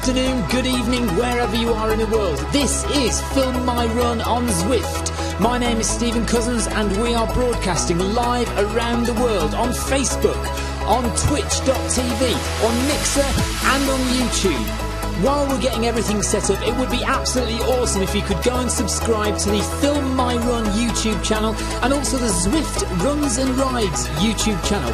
afternoon, good evening, wherever you are in the world. This is Film My Run on Zwift. My name is Stephen Cousins and we are broadcasting live around the world on Facebook, on twitch.tv, on Mixer and on YouTube. While we're getting everything set up, it would be absolutely awesome if you could go and subscribe to the Film My Run YouTube channel and also the Zwift Runs and Rides YouTube channel.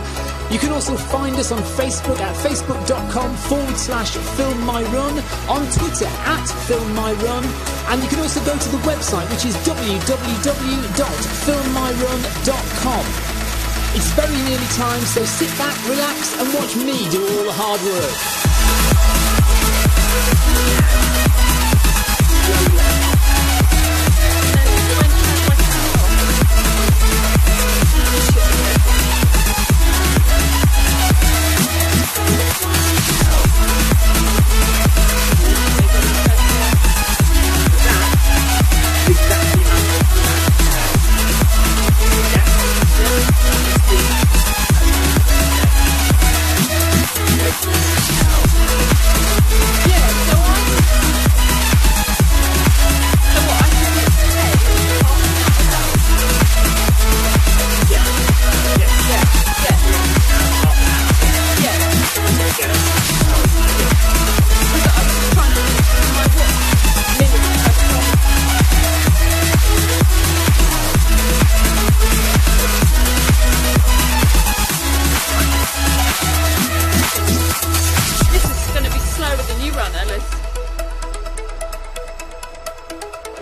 You can also find us on Facebook at facebook.com/FilmMyRun, on Twitter at FilmMyRun, and you can also go to the website, which is www.filmmyrun.com. It's very nearly time, so sit back, relax and watch me do all the hard work.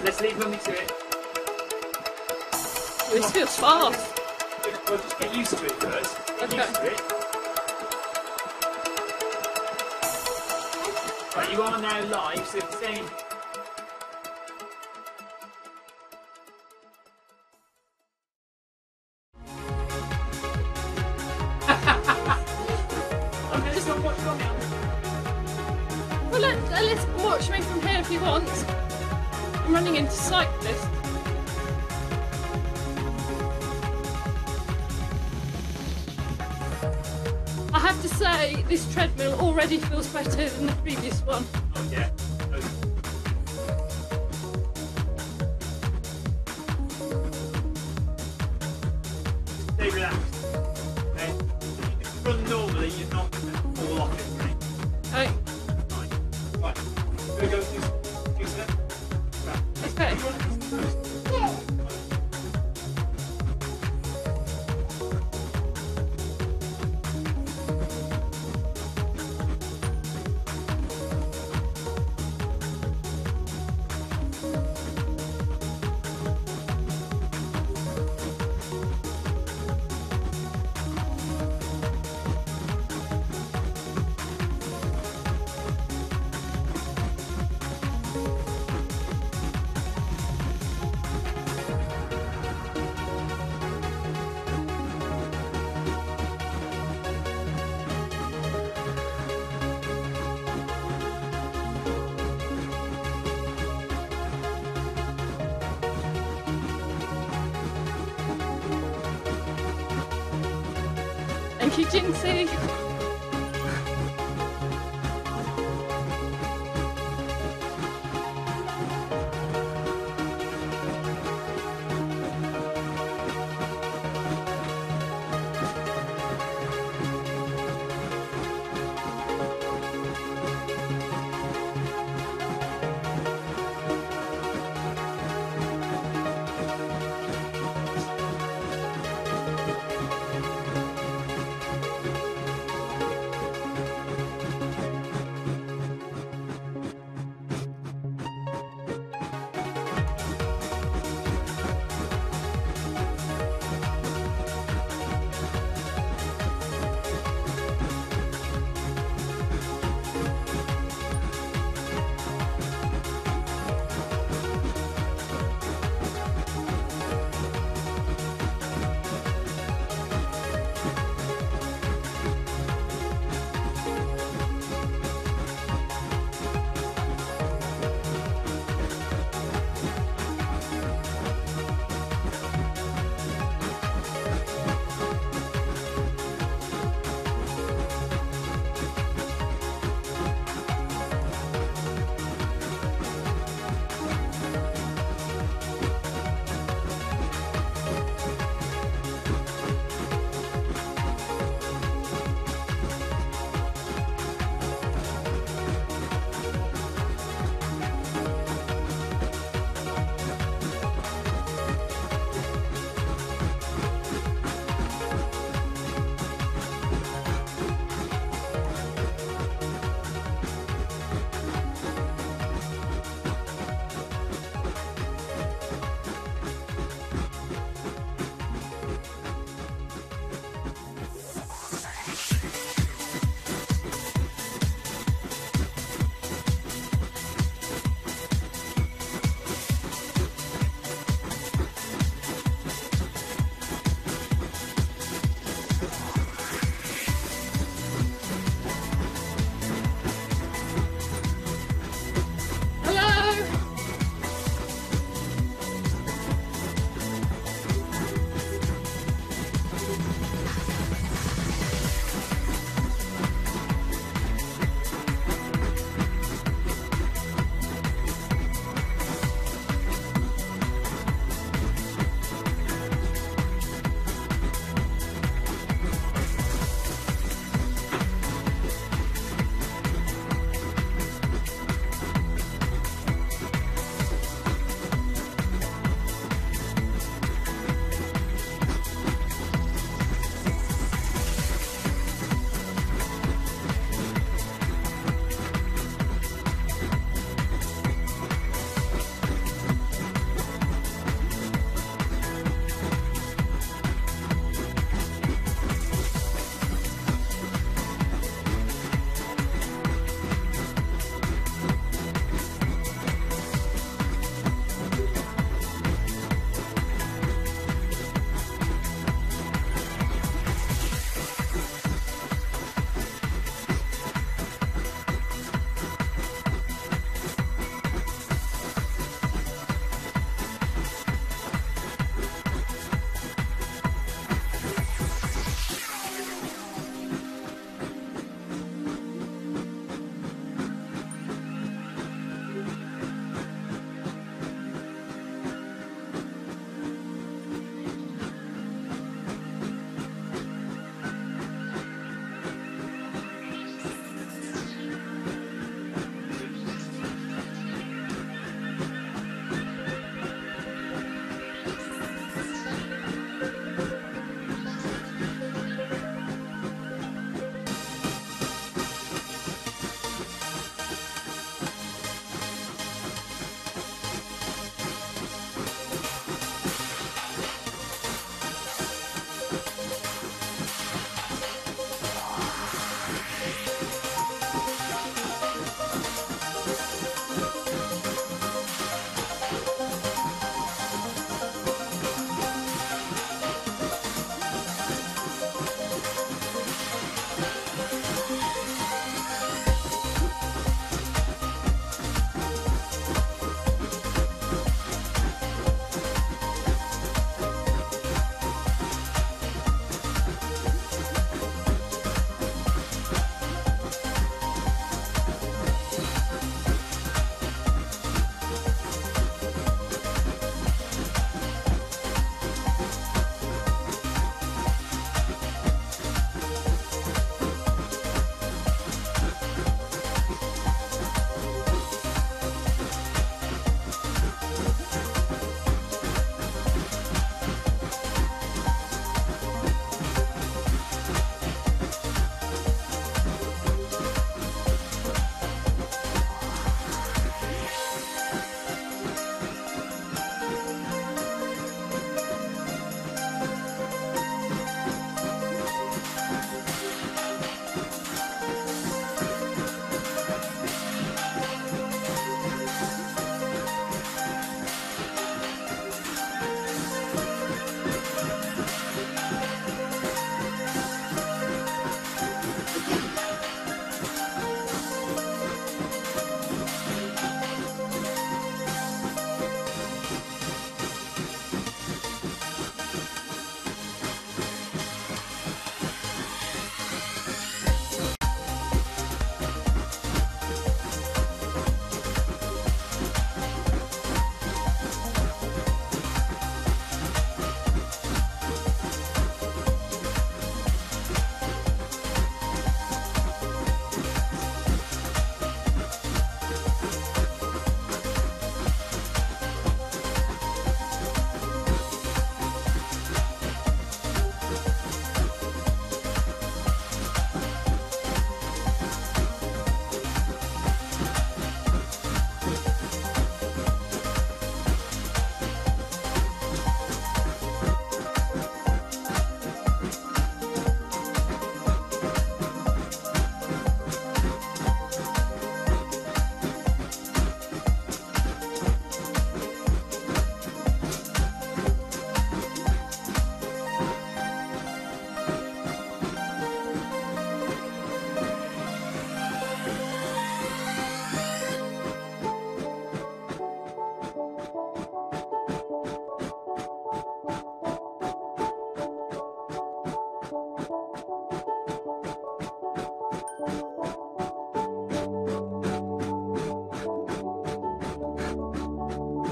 Let's leave Mummy to it. This feels fast. We'll just get used to it first. Get used to it. Right, you are now live, so it's saying... Okay, let's not watch Mummy. Well, let's watch me from here if you want. I'm running into cyclist. I have to say, this treadmill already feels better than the previous one. Oh yeah. Stay relaxed. Okay? If you run normally, you're not going to fall off it, right? Okay. Right. We'll go do some. Okay. Thank you, Jinxie.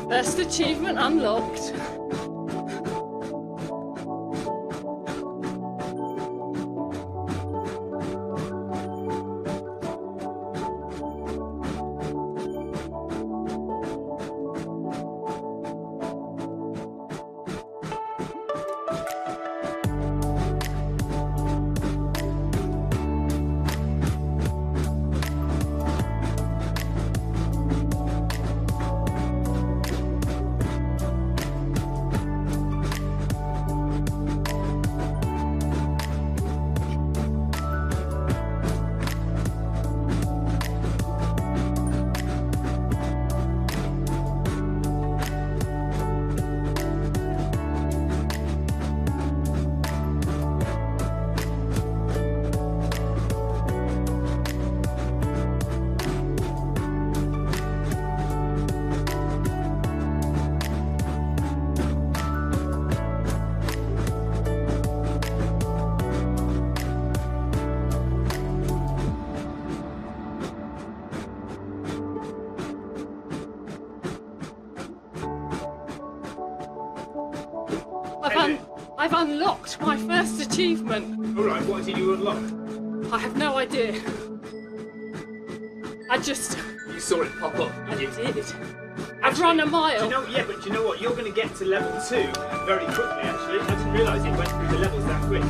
First achievement unlocked. I've unlocked my first achievement. Alright, what did you unlock? I have no idea. You saw it pop up. I did. I've run a mile. Do you know, yeah, but do you know what? You're going to get to level 2 very quickly, actually. I didn't realise it went through the levels that quick.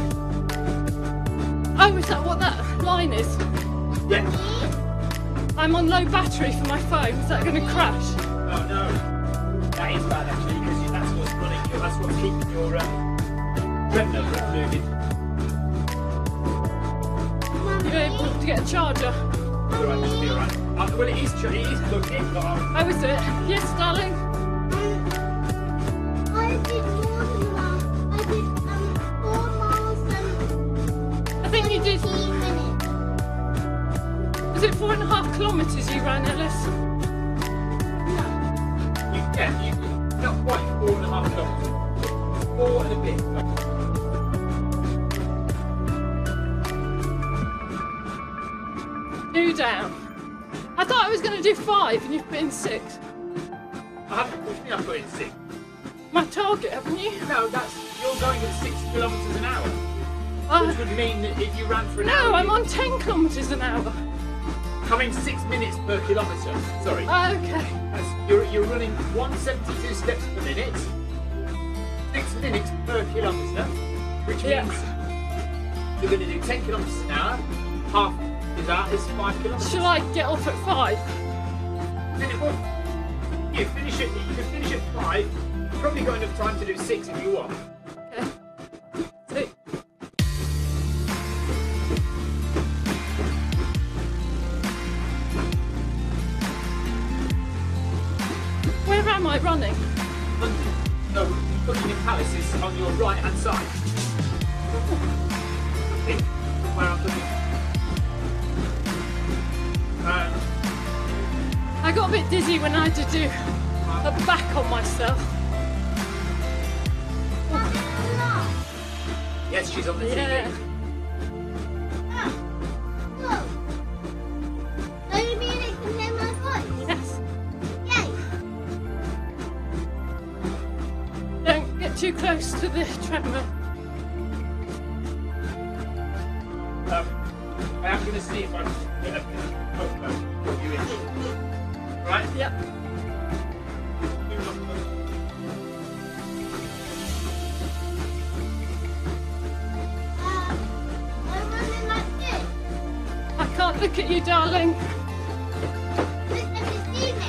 Oh, is that what that line is? Yeah. I'm on low battery for my phone. Is that going to crash? Oh, no. That is bad, actually, because that's what's running. That's what's keeping your treadmill from moving. You're able to get a charger. Alright, this will be alright. Well, it is plugged in, but Oh, is it? Yes, darling. I did more than that. I did 4 miles and I think you did. 15 minutes. Was it 4.5 kilometres you ran, Ellis? you not quite 4.5 kilometres. 4 and a bit. Two down. I thought I was going to do 5 and you've put in 6. I haven't pushed me, I've put in 6. My target, haven't you? No, you're going at 6 kilometres an hour. Which would mean that if you ran for an hour... No, I'm on 10 kilometres an hour. Coming 6 minutes per kilometre. Sorry. Okay. You're running 172 steps per minute. 6 minutes per kilometre. Which means you're going to do 10 kilometres an hour. Half is that is 5 kilometres. Shall I get off at 5? Then it will. You can finish at 5. You've probably got enough time to do 6 if you want. Okay. 2. Where am I running? No, Buckingham Palace is on your right hand side. I think where I'm looking. I got a bit dizzy when I had to do a back on myself. Yes, she's on the Yeah. TV. Look. Are you being able to hear my voice? Yes. Yay. Don't get too close to the treadmill. I am going to see if I can get a put you in. Right? Yep. I'm running like this. I can't look at you, darling. Look, have you seen it?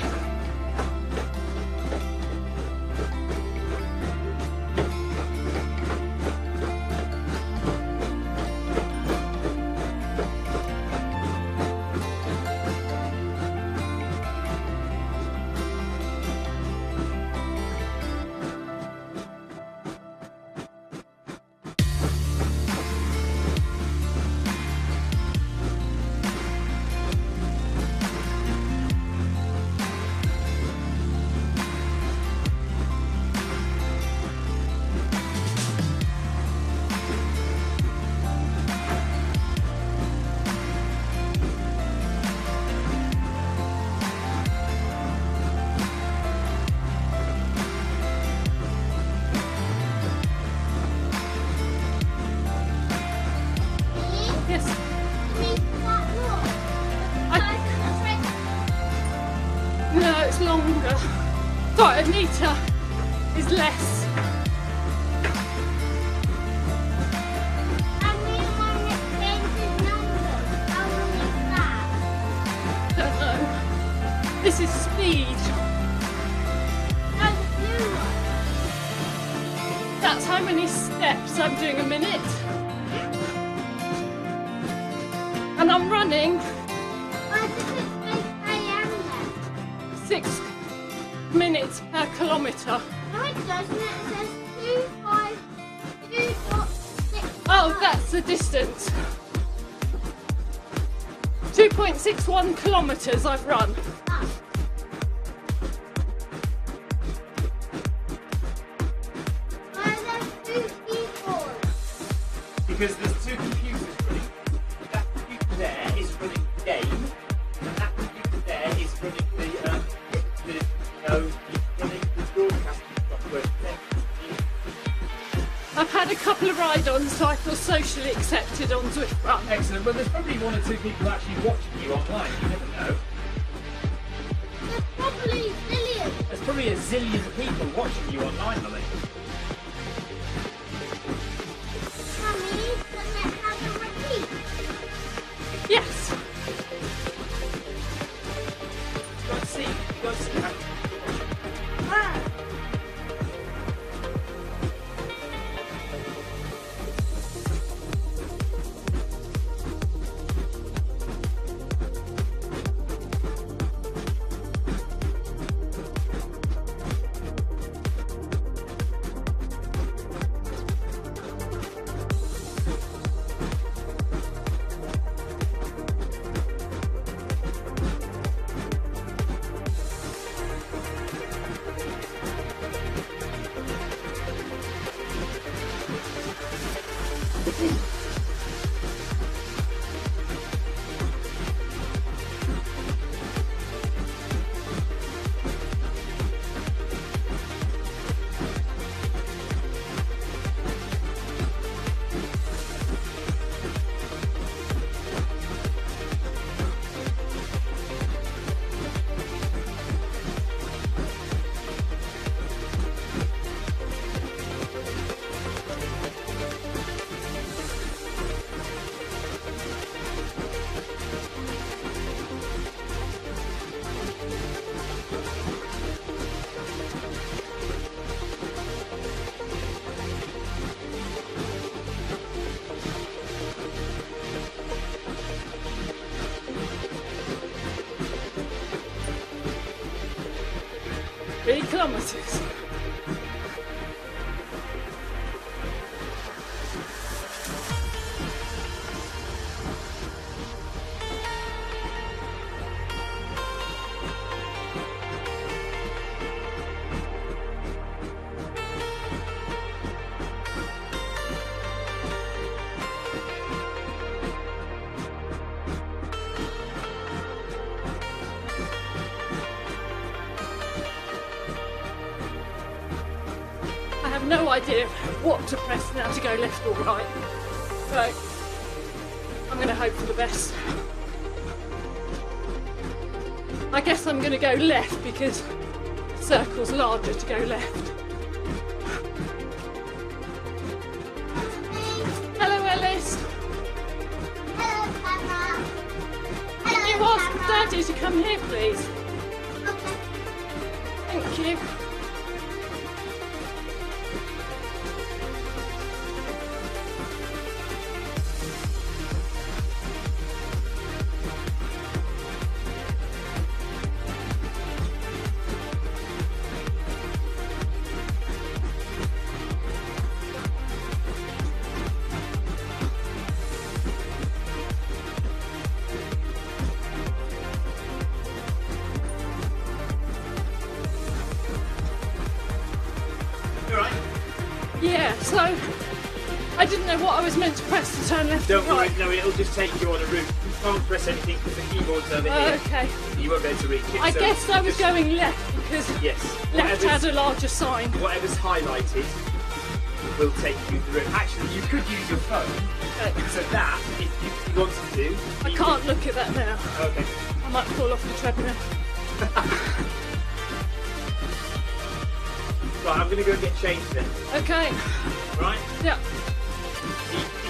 No, it's longer. Sorry, a metre is less. And we want to change the numbers. How long is that? Don't know. This is speed. No, the blue one. That's how many steps I'm doing a minute. And I'm running Why does it say I am then? 6 minutes per kilometre. No, it doesn't. It says 2.6. Oh, that's the distance. 2.61 kilometres I've run. Why are there 2 keyboards? Because there's 2 computers running. That computer there is running the game, and that computer there is running running the broadcasting software. I've had a couple of ride-ons, so I feel socially accepted on Zwift Run. Excellent. Well, there's probably 1 or 2 people actually watching you online. You never know. There's probably billions. There's probably a zillion people watching you online, Lily. Mummy, doesn't it have a repeat? Yes. You guys see how Wow. Three kilometres. I have no idea what to press now to go left or right. So I'm going to hope for the best. I guess I'm going to go left because the circle's larger to go left. Hello, Ellis. Hello, Papa. Can you Hello, ask Papa. Daddy to come here, please? Okay. Thank you. You alright? Yeah, so I didn't know what I was meant to press to turn left Don't or worry, right. no, it'll just take you on a route. You can't press anything because the keyboard's over here. Okay. You won't be able to reach it. I so guess I was just- going left because Yes. left had a larger sign. Whatever's highlighted will take you through. Actually, you could use your phone. So that, if you wanted to... I you can't look at that now. could- Okay. I might fall off the treadmill. Right, I'm going to go and get changed then. Okay. Right? Yeah.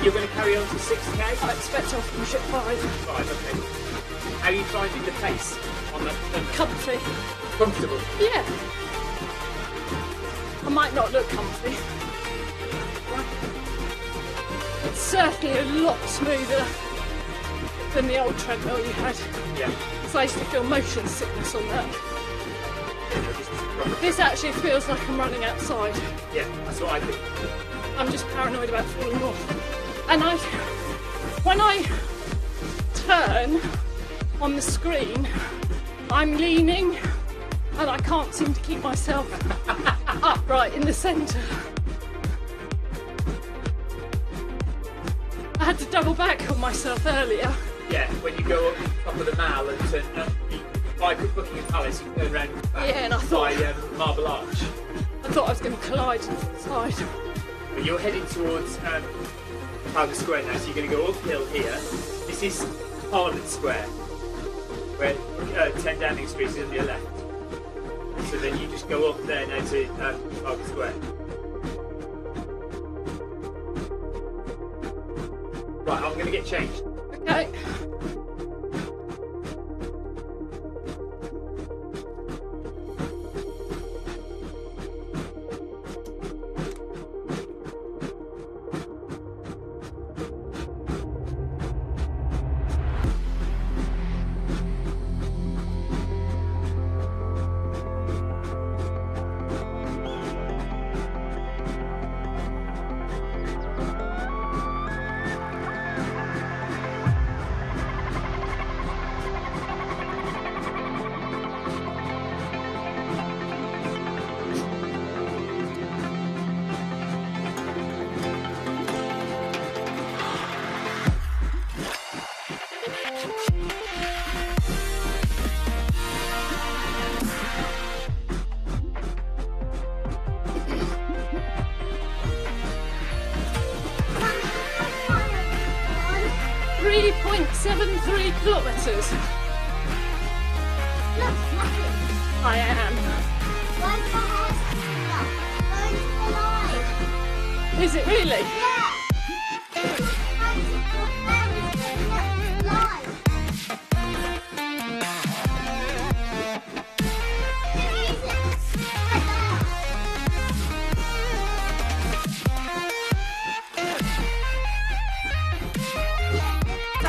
You're going to carry on to 6k? I expect I'll finish at 5. 5, okay. How are you finding the pace on that? Comfy. Comfortable? Yeah. I might not look comfy. It's certainly a lot smoother than the old treadmill you had. Yeah. So I used to feel motion sickness on that. This actually feels like I'm running outside. Yeah, that's what I think. I'm just paranoid about falling off. And when I turn on the screen, I'm leaning and I can't seem to keep myself upright in the centre. I had to double back on myself earlier. Yeah, when you go up top of the Mall and turn by Buckingham Palace, you turn around And I thought Marble Arch. I thought I was going to collide into the side. But you're heading towards Trafalgar Square now, so you're going to go uphill here. This is Parliament Square, where 10 Downing Street is on your left. So then you just go up there now to Trafalgar Square. Right, I'm going to get changed. Okay. .73 kilometres. I am. Is it really?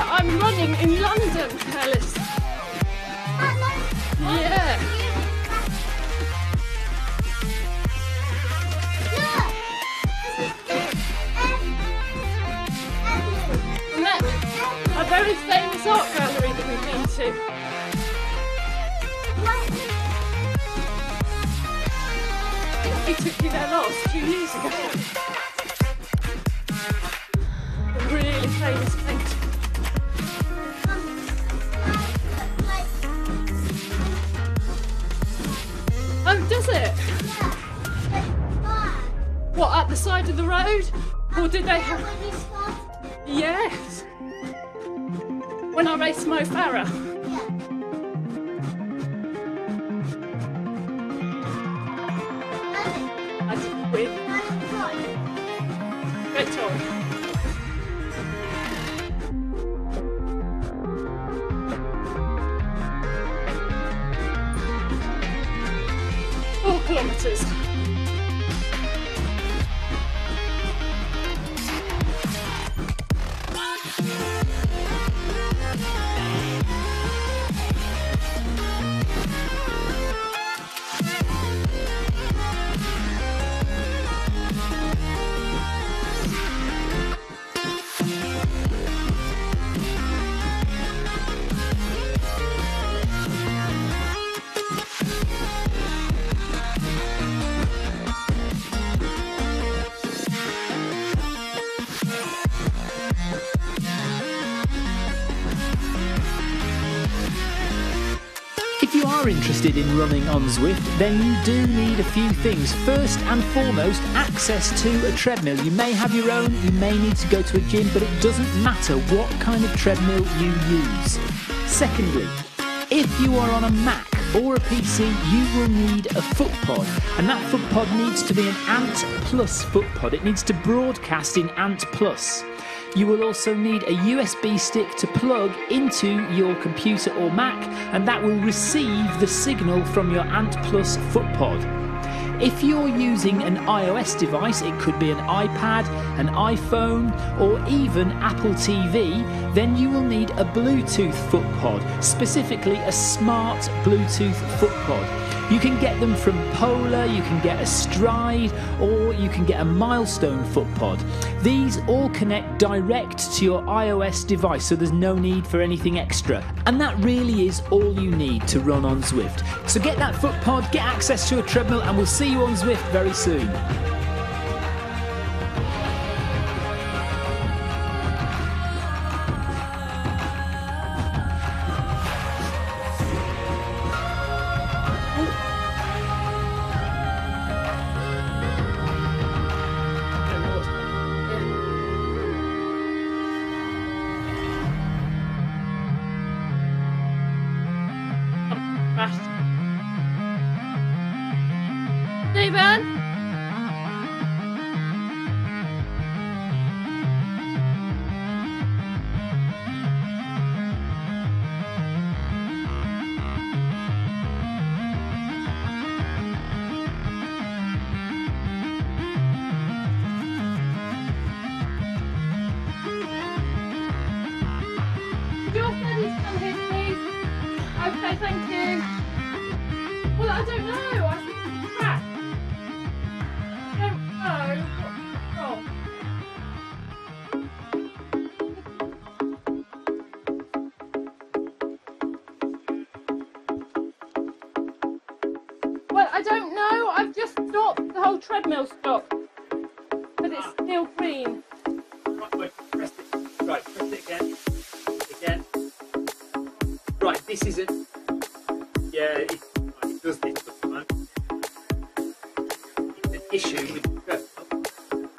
I'm running in London, Alice. Yeah. And that's a very famous art gallery that we've been to. We took you there last 2 years ago. A really famous painting. Oh, does it? What, at the side of the road? Or did they have... Yes. When I raced Mo Farah. I didn't win. Great job. 4 kilometres. If you are interested in running on Zwift, then you do need a few things. First and foremost, access to a treadmill. You may have your own, you may need to go to a gym, but it doesn't matter what kind of treadmill you use. Secondly, if you are on a Mac, or a PC, you will need a footpod, and that footpod needs to be an Ant Plus footpod. It needs to broadcast in Ant Plus. You will also need a USB stick to plug into your computer or Mac, and that will receive the signal from your Ant Plus footpod. If you're using an iOS device, it could be an iPad, an iPhone, or even Apple TV, then you will need a Bluetooth footpod, specifically a smart Bluetooth footpod. You can get them from Polar, you can get a Stride, or you can get a Milestone footpod. These all connect direct to your iOS device, so there's no need for anything extra. And that really is all you need to run on Zwift. So get that footpod, get access to a treadmill, and we'll see you on Zwift very soon. Stephen? Your friends come here, please. Okay, thank you. Well, I don't know. I think it's crap. I don't know what's wrong. Well, I don't know. I've just stopped. The whole treadmill stopped. But it's still green. Right, press it. Right, press it again. Again. Right, this isn't. Yeah, it does this sometimes. It's an issue with the treadmill.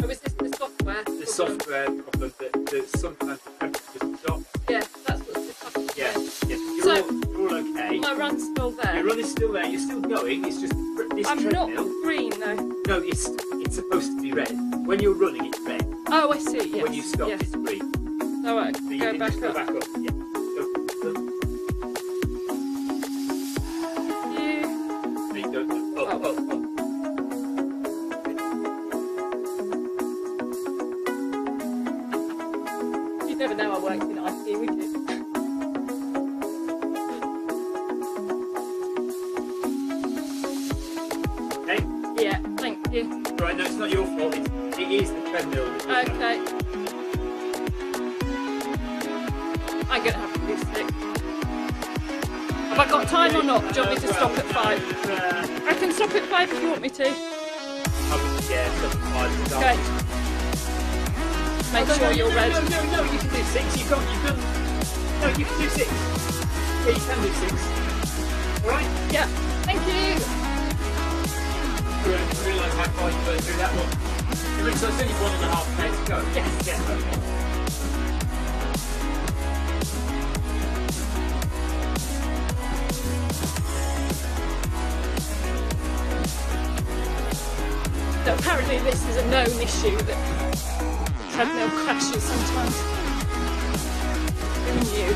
Oh, is this the software? The software problem that sometimes the treadmill just stops. Yeah, that's what's just happened. Yeah, yeah. So- You're all okay. My run's still there. Your run is still there. You're still going. It's just this I'm treadmill. not green though. No, it's supposed to be red. When you're running, it's red. Oh, I see. Yes. When you stop, yes. it's green. All right, So you go can back just go up. back up. Yeah. Go. You. There you go. Up, up, up. You'd never know I worked in IT, would you? Okay. Yeah, thank you. Right, no, it's not your fault. It is the treadmill. Okay. I'm gonna have to do 6. Have I got time or not? Do you want me to stop at 5? I can stop at 5 if you want me to. Yeah, stop at 5. Okay. Make sure you're ready. No, you can do 6. You can. No, you can do 6. Yeah, you can do 6. Alright? Yeah. Thank you. You didn't realise how far you went through that one. So it's only 1.5 minutes to go. Yes, yes, okay. So apparently this is a known issue that treadmill crashes sometimes. Who knew?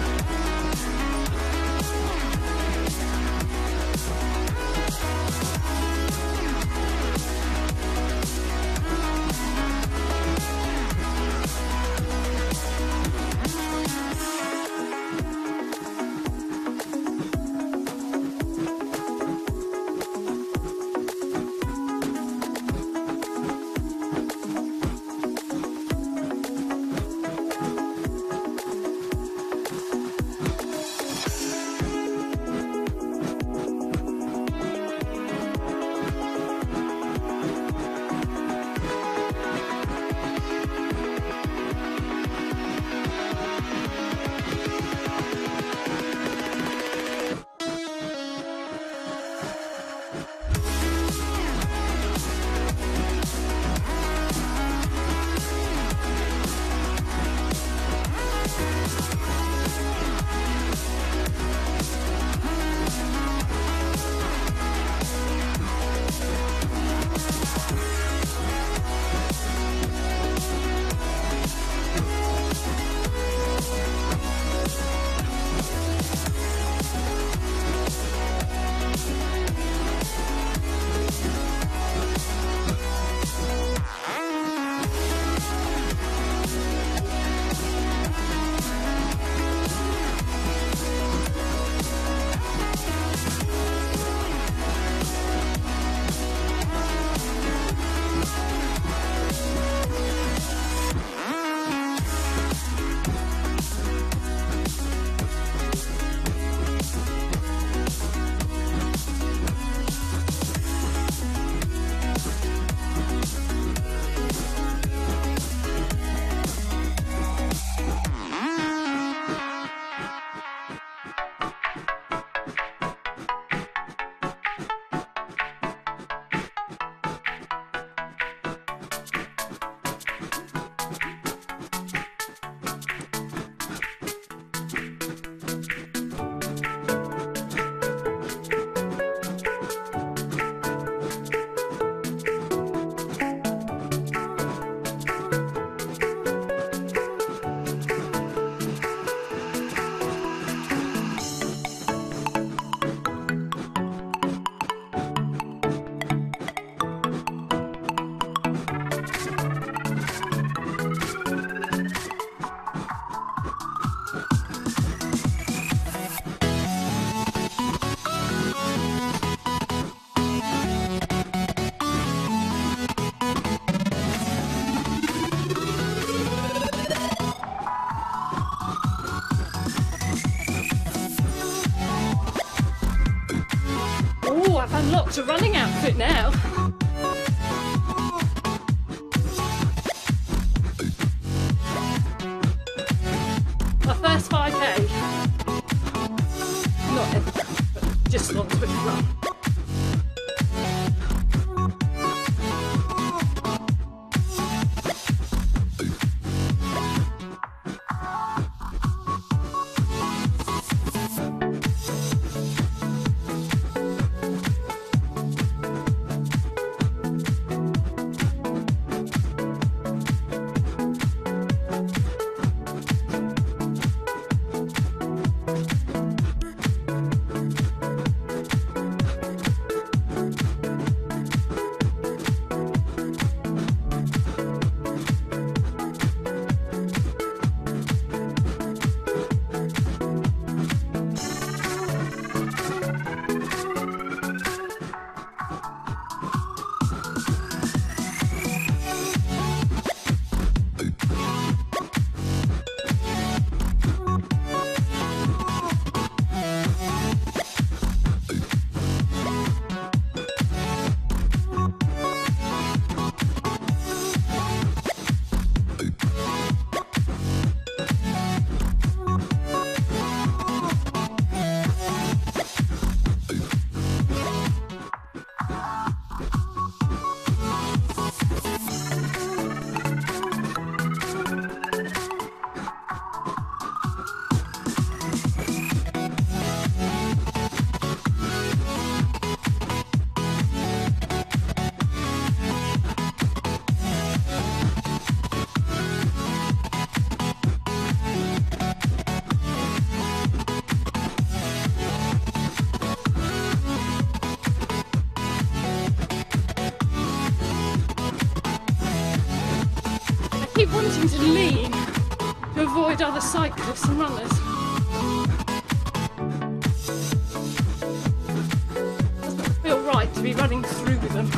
unlocked a running outfit now. My first 5k. Not ever, but just on Zwift run. I keep wanting to lean to avoid other cyclists and runners. It doesn't feel right to be running through them.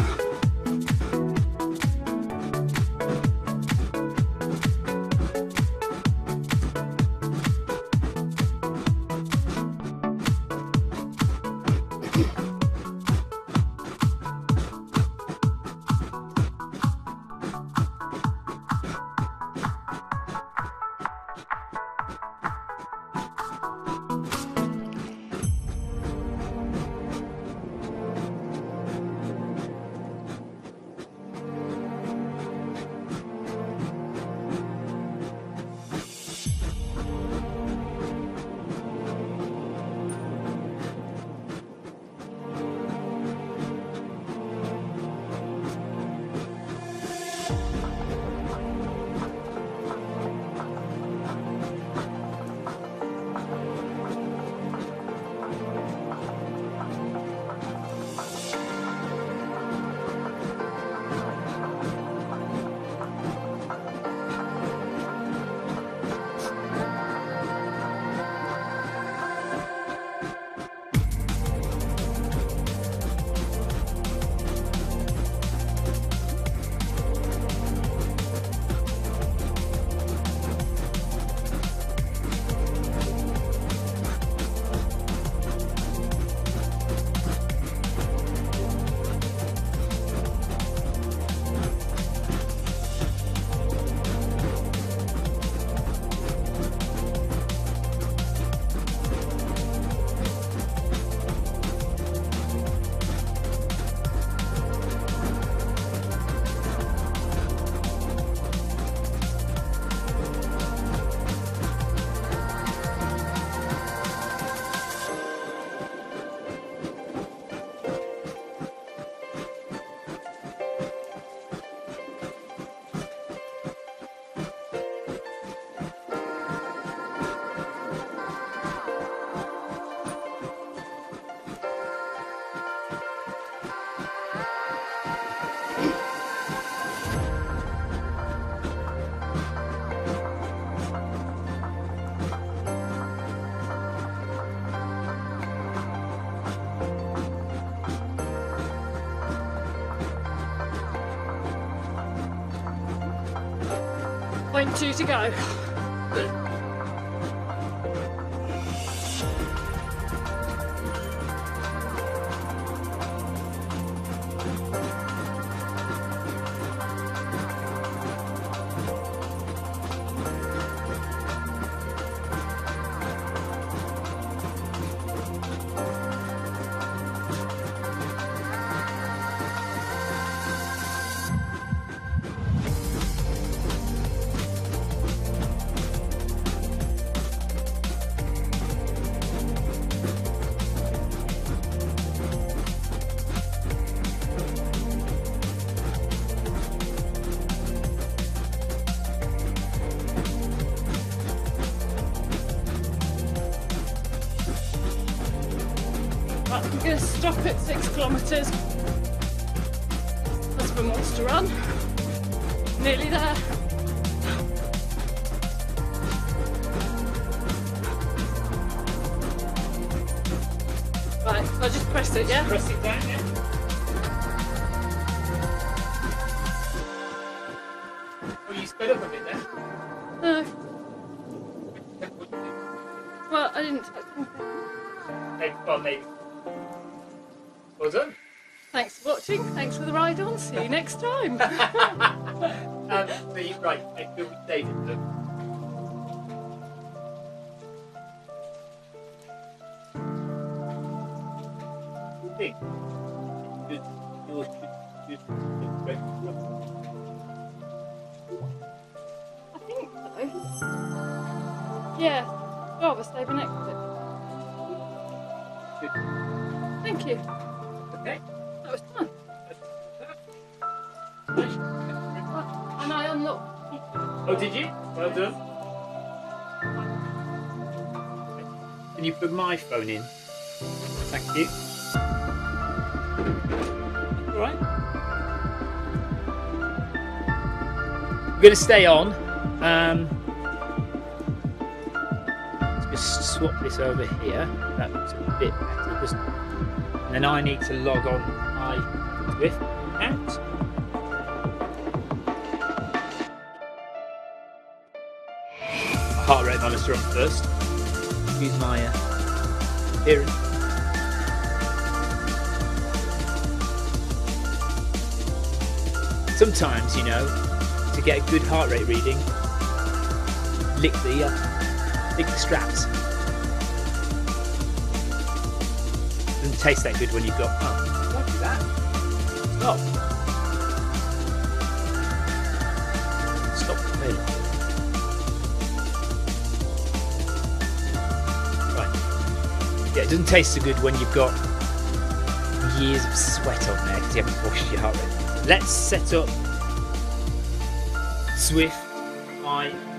Point 2 to go. going to stop at 6 kilometres. Husband wants to run. Nearly there. Right, I'll just press it, yeah? Press it down, yeah. Oh, you sped up a bit there. No. Well, I didn't. Well, maybe. Well done. Thanks for watching. Thanks for the ride on. See you next time. Right, I feel with David. Look. Good thing. Good. Yours should great. I think so. Yeah. Rather stay connected. Good. Thank you. Okay. That was fun. And I unlocked. Oh, did you? Well done. Can you plug my phone in? Thank you. All right. We're going to stay on. Let's just swap this over here. That looks a bit better, doesn't it? And then I need to log on my Zwift account. Heart rate monitor on first. Use my hearing. Sometimes, you know, to get a good heart rate reading, lick the straps. Doesn't taste that good when you've got. Oh, don't do that. Stop. Stop the pain. Yeah, it doesn't taste so good when you've got years of sweat on there because you haven't washed your heart rate. Let's set up Zwift MyRun.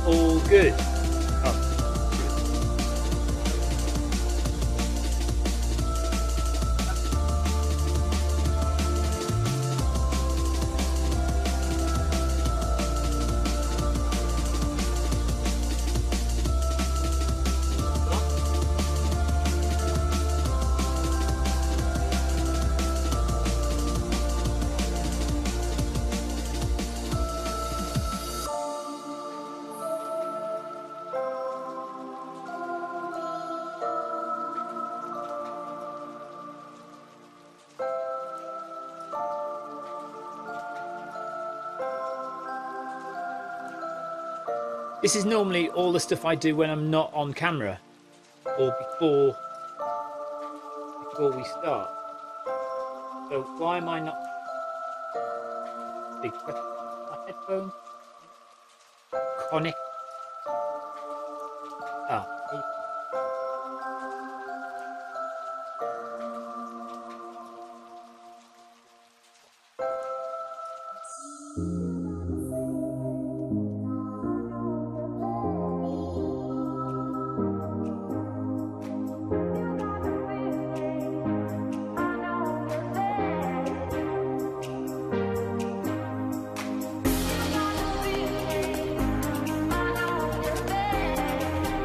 All good. Oh. This is normally all the stuff I do when I'm not on camera or before we start. So why am I not? Big question. My headphones connect. Maybe.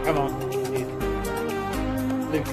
Come on. Luke.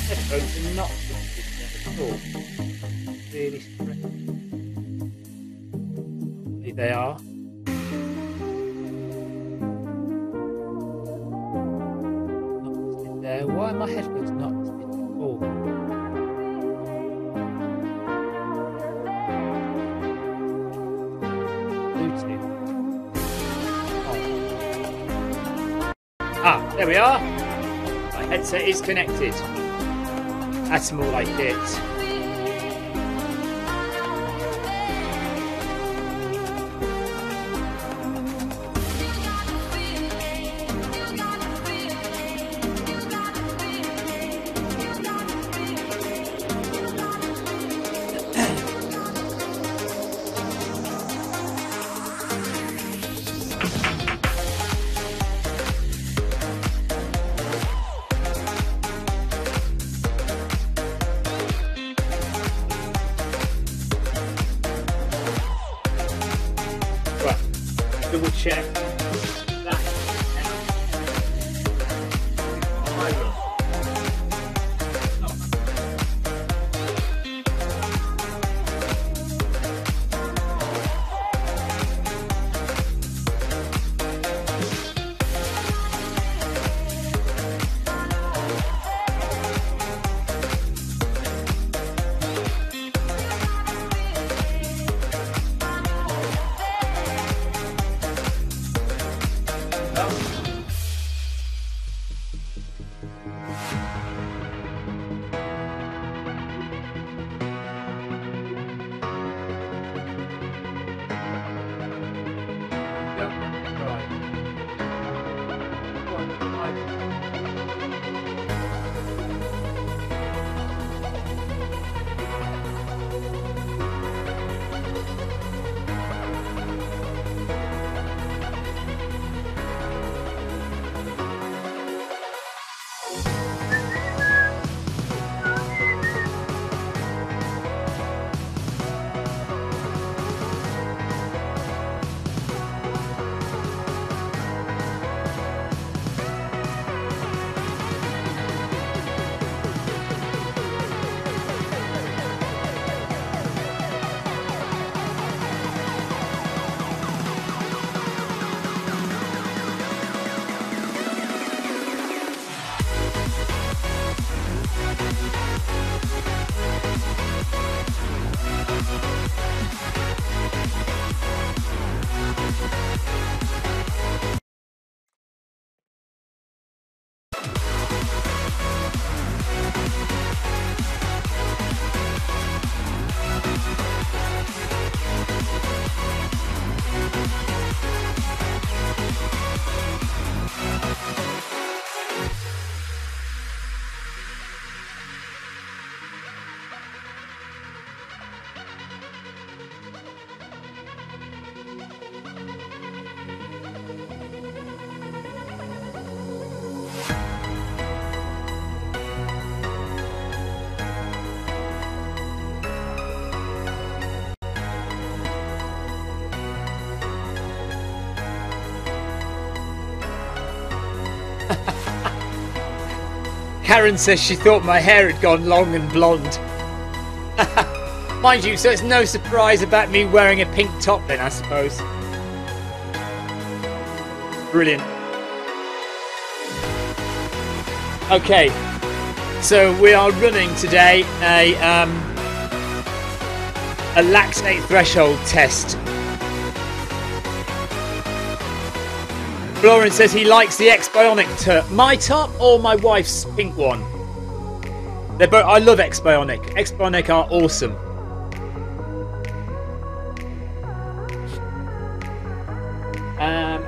Headphones are not at all. Really strange. Maybe they are. Not sitting there. Why are my headphones not sitting at all? Bluetooth. Oh. Ah, there we are. My headset is connected. That's more like it. Double check that MyRun. Karen says she thought my hair had gone long and blonde. Mind you, so it's no surprise about me wearing a pink top then, I suppose. Brilliant. Okay, so we are running today a lactate threshold test. Florian says he likes the X-Bionic my top or my wife's pink one. They're both. I love X-Bionic. X-Bionic are awesome.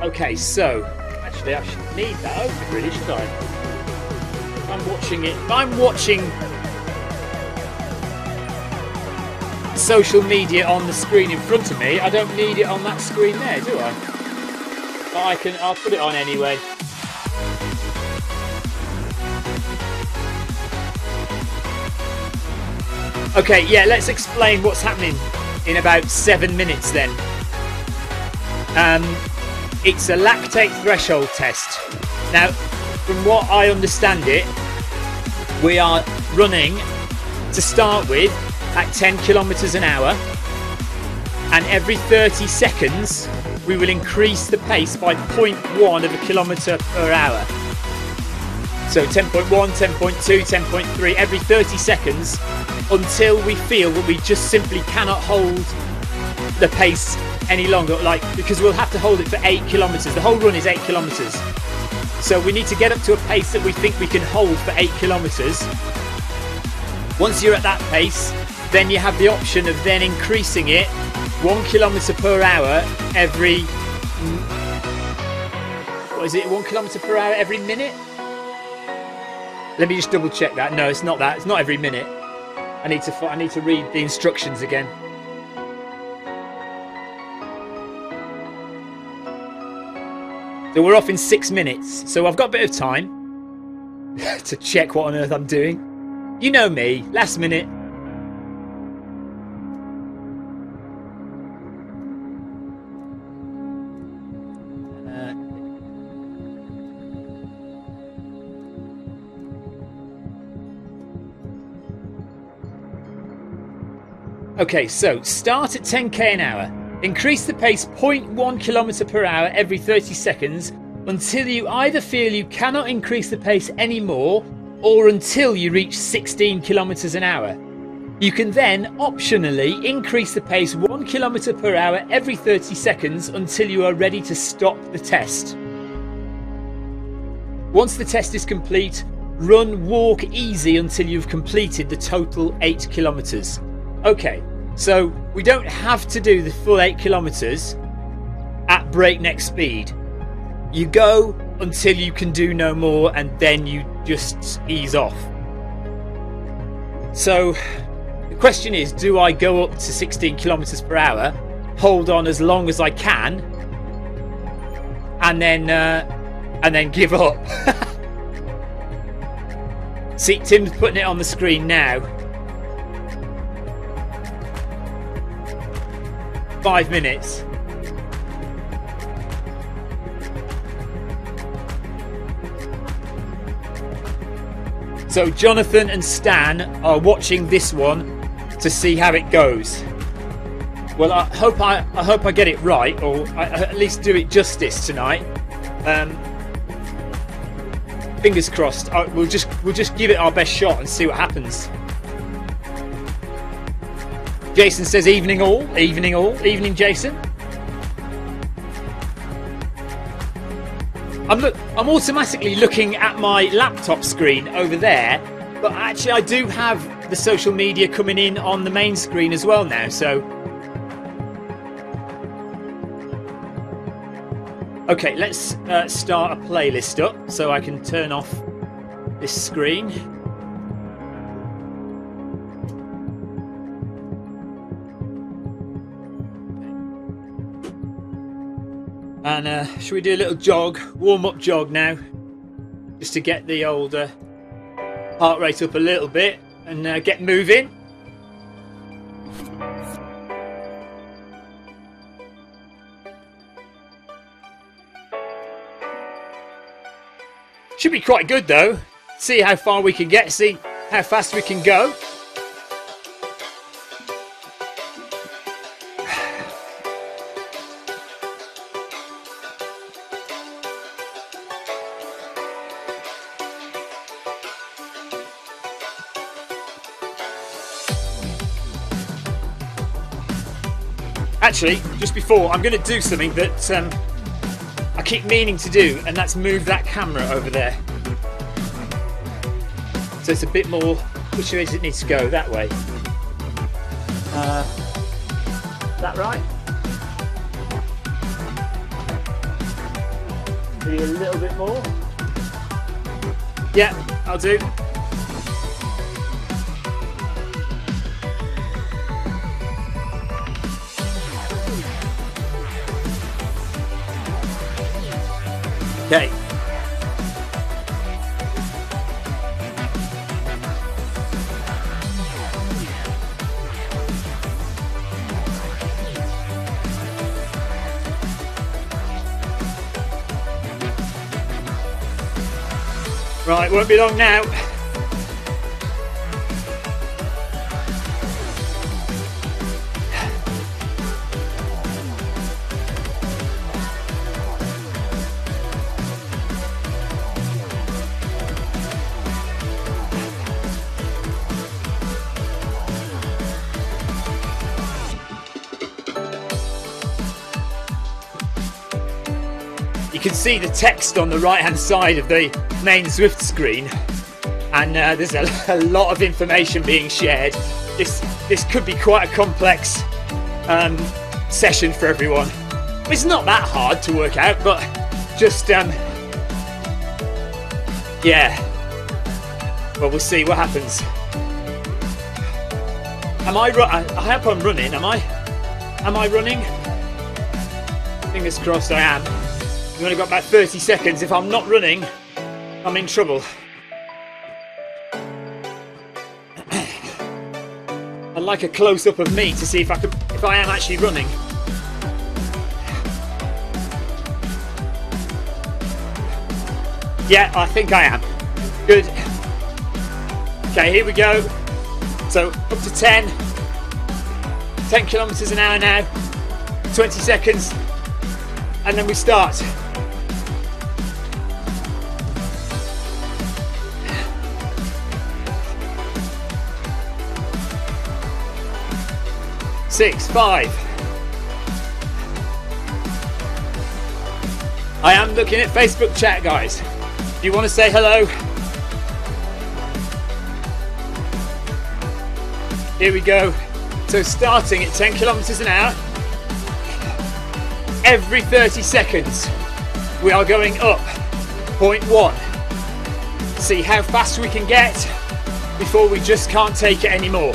Okay, so actually I should need that open, really, should I? I'm watching it. I'm watching social media on the screen in front of me. I don't need it on that screen there, do I? But I'll put it on anyway. Okay, yeah, let's explain what's happening in about 7 minutes then. It's a lactate threshold test. Now, from what I understand it, we are running to start with at 10 kilometers an hour, and every 30 seconds we will increase the pace by 0.1 of a kilometer per hour. So 10.1, 10.2, 10.3 every 30 seconds until we feel that we just simply cannot hold the pace any longer, because we'll have to hold it for 8 kilometers. The whole run is 8 kilometers. So we need to get up to a pace that we think we can hold for 8 kilometers. Once you're at that pace, then you have the option of then increasing it 1 kilometer per hour every, what is it, 1 kilometer per hour every minute? Let me just double check that. No, it's not that. It's not every minute. I need to read the instructions again. So we're off in 6 minutes. So I've got a bit of time to check what on earth I'm doing. You know me, last minute. Okay, so start at 10k an hour. Increase the pace 0.1 kilometer per hour every 30 seconds until you either feel you cannot increase the pace anymore or until you reach 16 kilometers an hour. You can then optionally increase the pace 1 kilometer per hour every 30 seconds until you are ready to stop the test. Once the test is complete, walk easy until you've completed the total 8 kilometers. Okay, so we don't have to do the full 8 kilometers at breakneck speed. You go until you can do no more and then you just ease off. So the question is, do I go up to 16 kilometers per hour, hold on as long as I can, and then give up? See, Tim's putting it on the screen now. 5 minutes. So Jonathan and Stan are watching this one to see how it goes. Well, I hope I get it right, or I at least do it justice tonight. Fingers crossed. We'll just give it our best shot and see what happens. Jason says evening all, evening Jason. I'm automatically looking at my laptop screen over there, but actually I do have the social media coming in on the main screen as well now, so. Okay, let's start a playlist up so I can turn off this screen. And should we do a little jog, warm-up jog now, just to get the old heart rate up a little bit and get moving. Should be quite good though. see how far we can get, see how fast we can go. Actually, just before, I'm going to do something that I keep meaning to do, and that's move that camera over there. So it's a bit more, which way does it need to go? That way. Is that right? Maybe a little bit more. Yeah, I'll do. Okay. Right, won't be long now. You can see the text on the right hand side of the main Zwift screen, and there's a lot of information being shared. This could be quite a complex session for everyone. It's not that hard to work out, but just yeah, well, we'll see what happens. I hope I'm running. Am I running? Fingers crossed I am. We've only got about 30 seconds. If I'm not running, I'm in trouble. I'd like a close-up of me to see if I am actually running. Yeah, I think I am. Good. Okay, here we go. So up to 10 kilometers an hour now. 20 seconds, and then we start. Six, 5. I am looking at Facebook chat, guys. If you want to say hello. Here we go. So starting at 10 kilometers an hour. Every 30 seconds we are going up 0.1. See how fast we can get before we just can't take it anymore.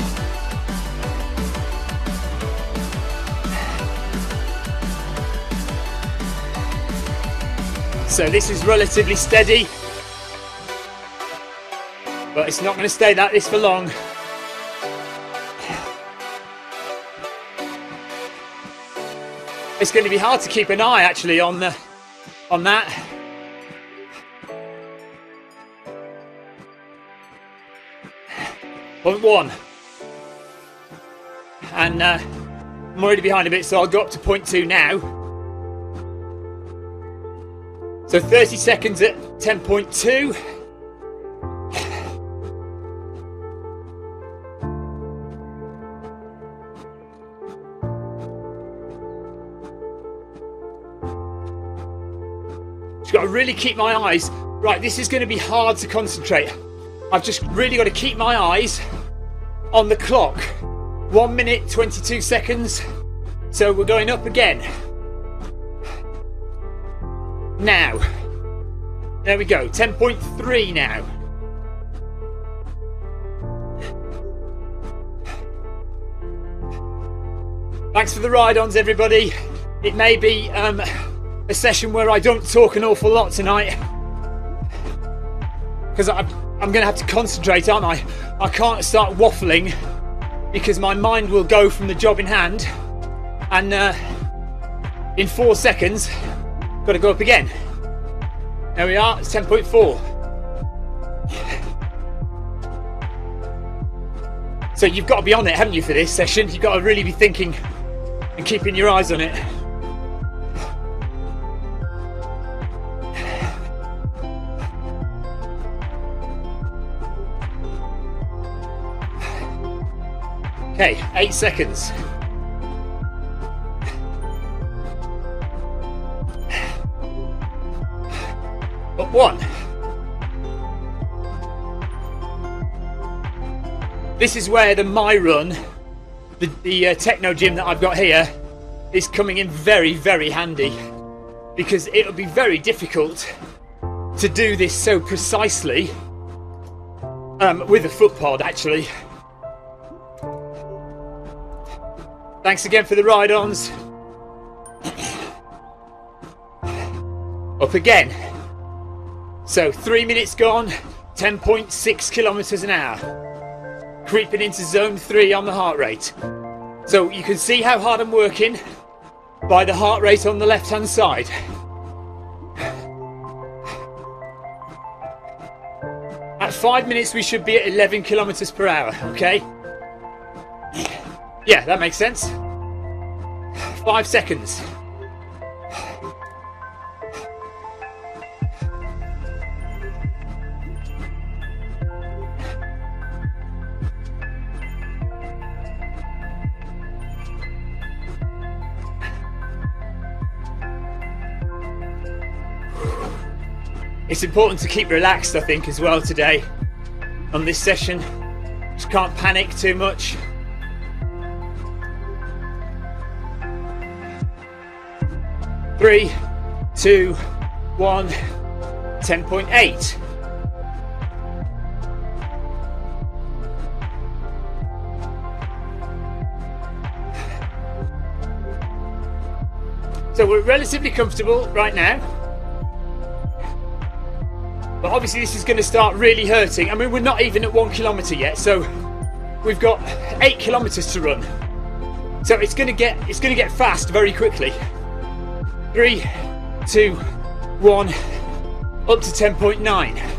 So this is relatively steady, but it's not going to stay like this for long. It's going to be hard to keep an eye actually on that. 0.1, and I'm already behind a bit, so I'll go up to 0.2 now. So 30 seconds at 10.2. Just got to really keep my eyes. Right, this is going to be hard to concentrate. I've just really got to keep my eyes on the clock. 1 minute, 22 seconds. So we're going up again. Now, there we go, 10.3 now. Thanks for the ride-ons, everybody. It may be a session where I don't talk an awful lot tonight, because I'm going to have to concentrate, aren't I? I can't start waffling because my mind will go from the job in hand, and in 4 seconds got to go up again. There we are, it's 10.4. So you've got to be on it, haven't you, for this session? You've got to really be thinking and keeping your eyes on it. Okay, 8 seconds. Up 1. This is where the MyRun, the Technogym that I've got here, is coming in very, very handy, because it'll be very difficult to do this so precisely with a footpod, actually. Thanks again for the ride-ons. Up again. So 3 minutes gone, 10.6 kilometers an hour. Creeping into zone 3 on the heart rate. So you can see how hard I'm working by the heart rate on the left-hand side. At 5 minutes we should be at 11 kilometers per hour, okay? Yeah, that makes sense. 5 seconds. It's important to keep relaxed, I think, as well today on this session. Just can't panic too much. Three, 2, 1, 10.8. So we're relatively comfortable right now. But obviously this is going to start really hurting. I mean, we're not even at 1 kilometre yet, so we've got 8 kilometres to run. So it's going to get fast very quickly. 3, 2, 1, up to 10.9.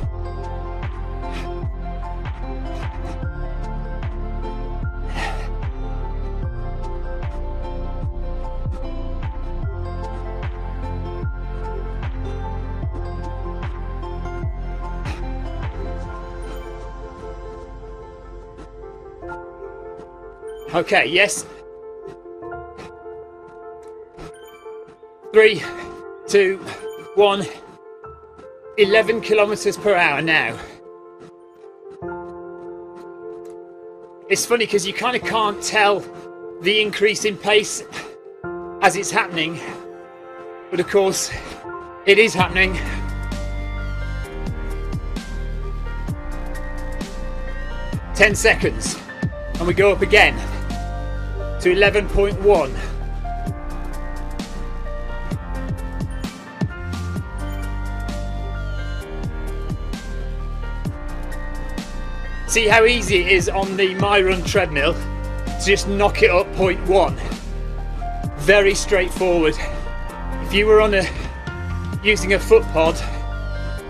Okay, yes. 3, 2, 1, 11 kilometers per hour now. It's funny because you kind of can't tell the increase in pace as it's happening, but of course it is happening. Ten seconds and we go up again to 11.1. See how easy it is on the MyRun treadmill to just knock it up 0.1. Very straightforward. If you were using a footpod,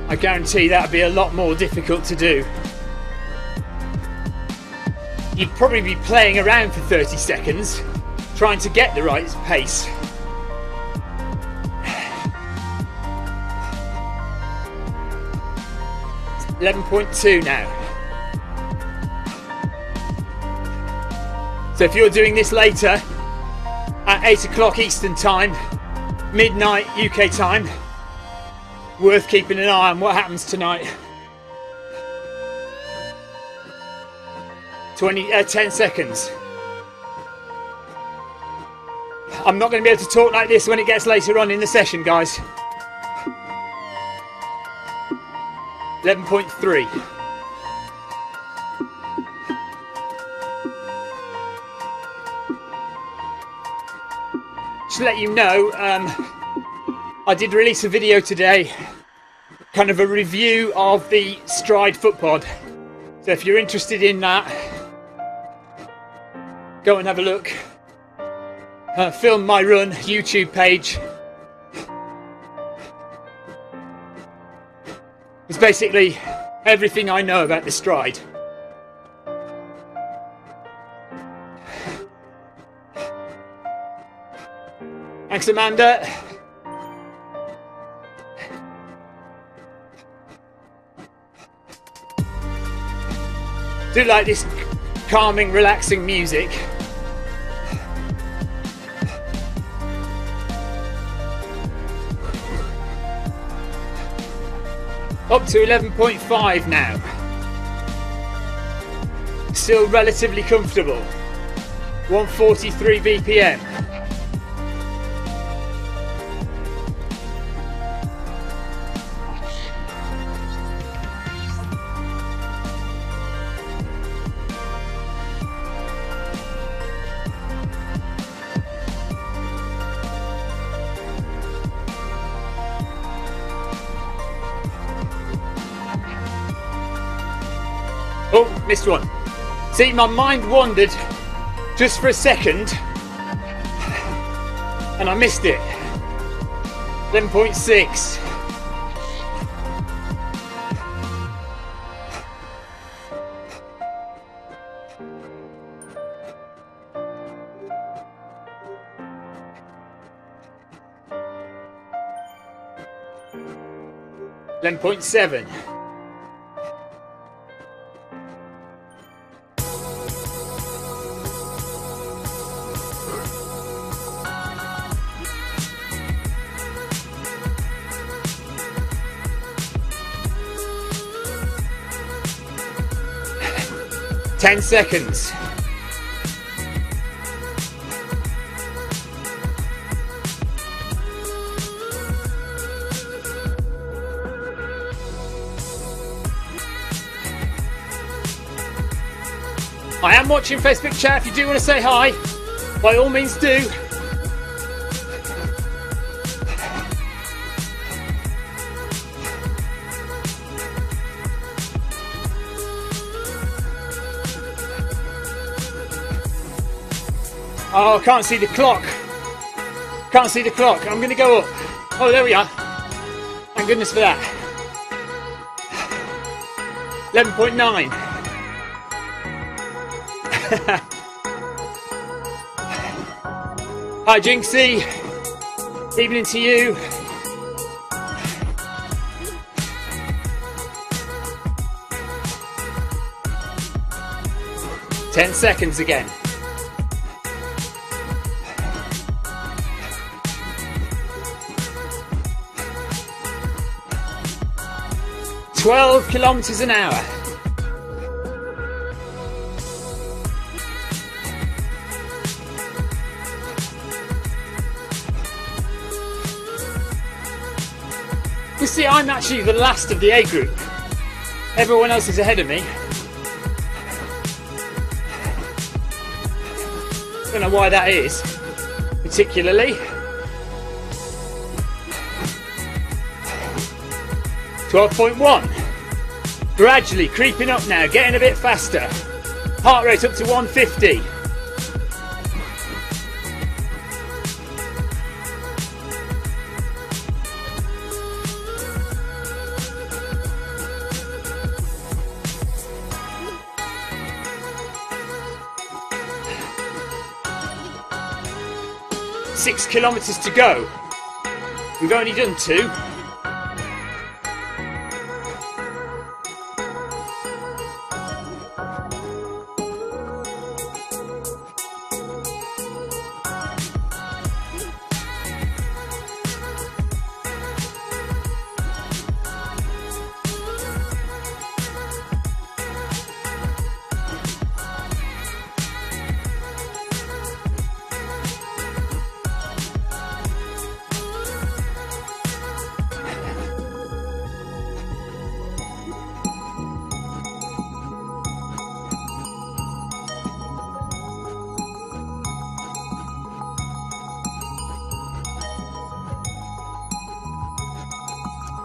I guarantee that would be a lot more difficult to do. You'd probably be playing around for 30 seconds trying to get the right pace. It's 11.2 now. So if you're doing this later at 8 o'clock Eastern time, midnight UK time, worth keeping an eye on what happens tonight. 10 seconds. I'm not going to be able to talk like this when it gets later on in the session, guys. 11.3. Just to let you know, I did release a video today, kind of a review of the Stride footpod. So if you're interested in that, go and have a look. Film MyRun YouTube page. It's basically everything I know about the Stride. Thanks, Amanda. Do like this calming, relaxing music. Up to 11.5 now. Still relatively comfortable. 143 BPM. Oh, missed one. See, my mind wandered just for a second and I missed it. 11.6. .7. Ten seconds. I am watching Facebook chat. If you do want to say hi, by all means do. Oh, I can't see the clock. Can't see the clock. I'm going to go up. Oh, there we are. Thank goodness for that. 11.9. Hi, Jinxie. Evening to you. Ten seconds again. 12 kilometers an hour. You see, I'm actually the last of the A group. Everyone else is ahead of me. Don't know why that is, particularly. 12.1. Gradually creeping up now, getting a bit faster. Heart rate up to 150. Six kilometers to go. We've only done 2.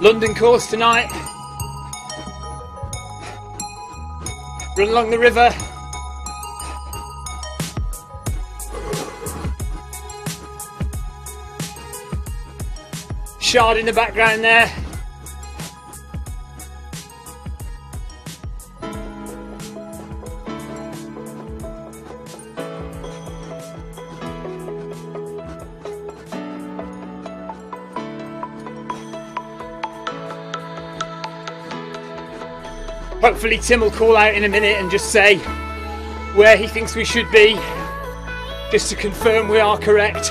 London course tonight. Run along the river. Shard in the background there. Hopefully Tim will call out in a minute and just say where he thinks we should be, just to confirm we are correct.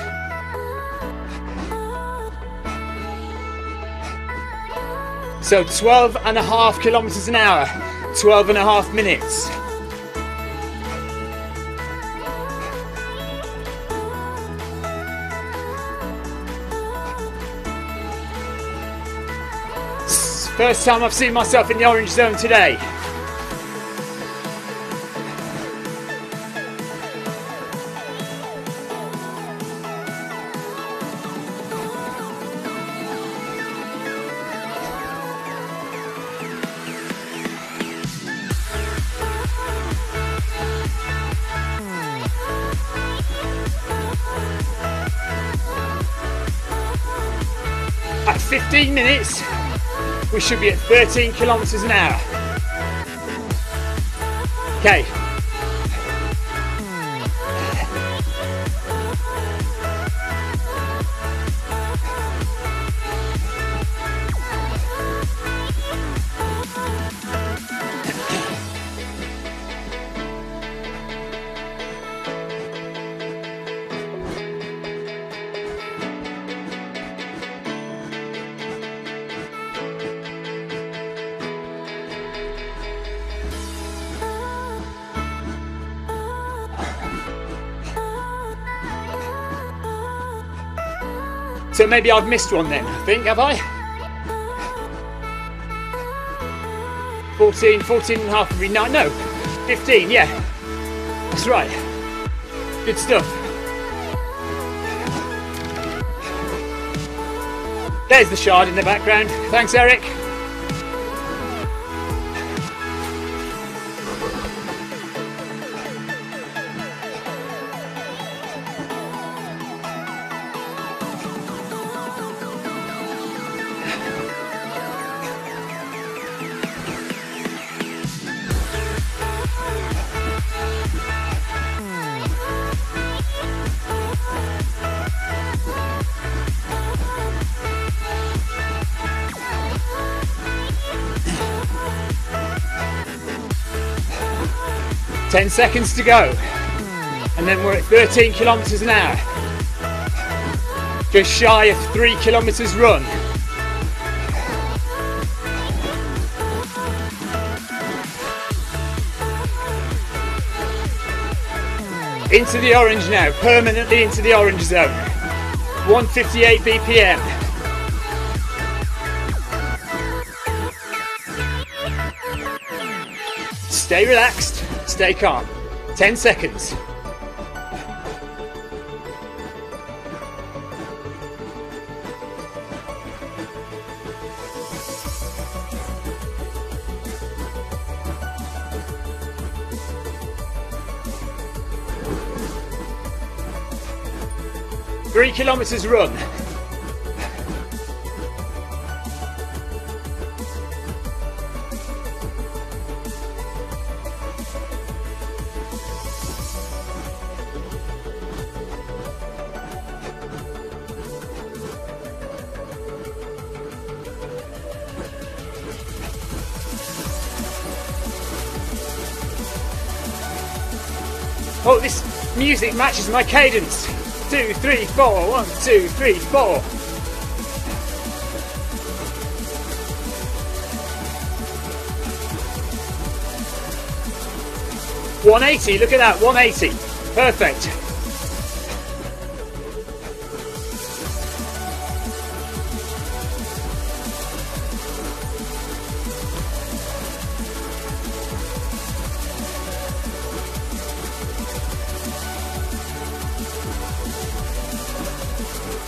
So 12.5 kilometers an hour, 12.5 minutes. First time I've seen myself in the orange zone today. At 15 minutes, we should be at 13 kilometers an hour. Okay. So maybe I've missed one then, I think, have I? 14 and a half every night, no, 15, yeah. That's right. Good stuff. There's the shard in the background. Thanks, Eric. Ten seconds to go, and then we're at 13 kilometers an hour. Just shy of 3 kilometers run. Into the orange now, permanently into the orange zone. 158 BPM. Stay relaxed. Stay calm. 10 seconds. Three kilometers run. Oh, this music matches my cadence. 2, 3, 4. 1, 2, 3, 4. $180, look at that, 180. Perfect.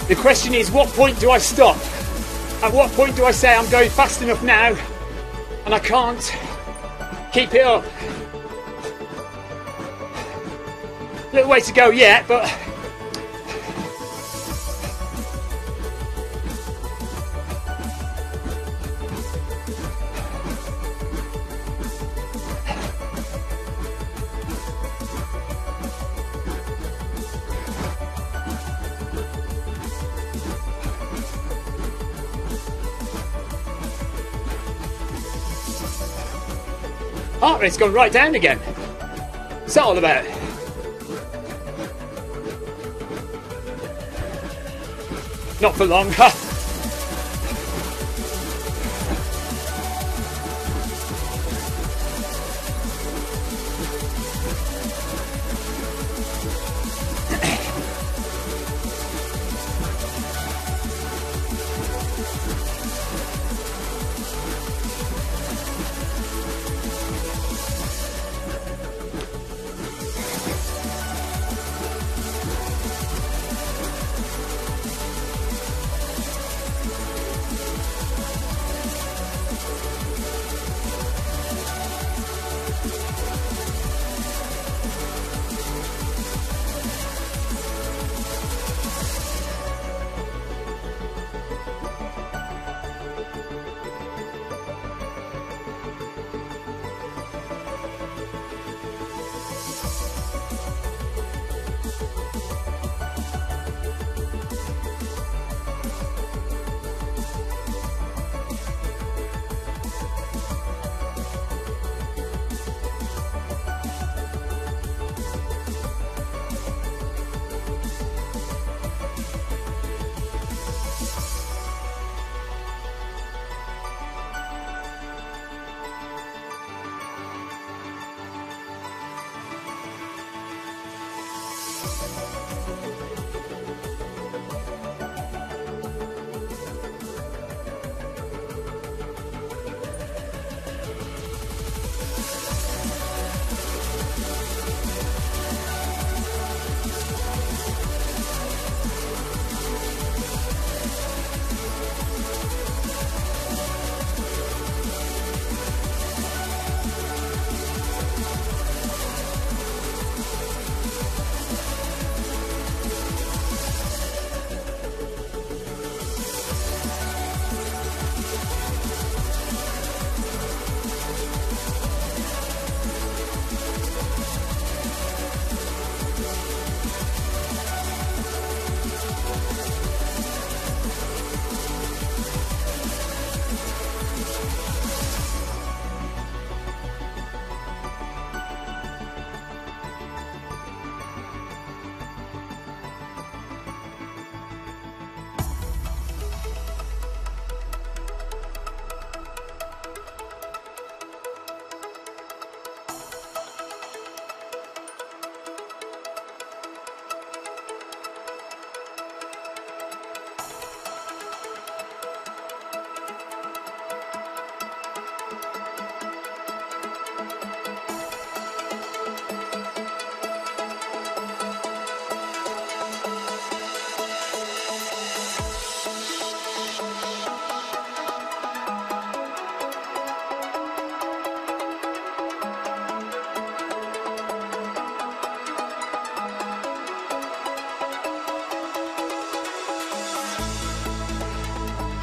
The question is, what point do I stop? At what point do I say I'm going fast enough now and I can't keep it up? Little way to go yet, but Heart rate's gone right down again. What's that all about? Not for long.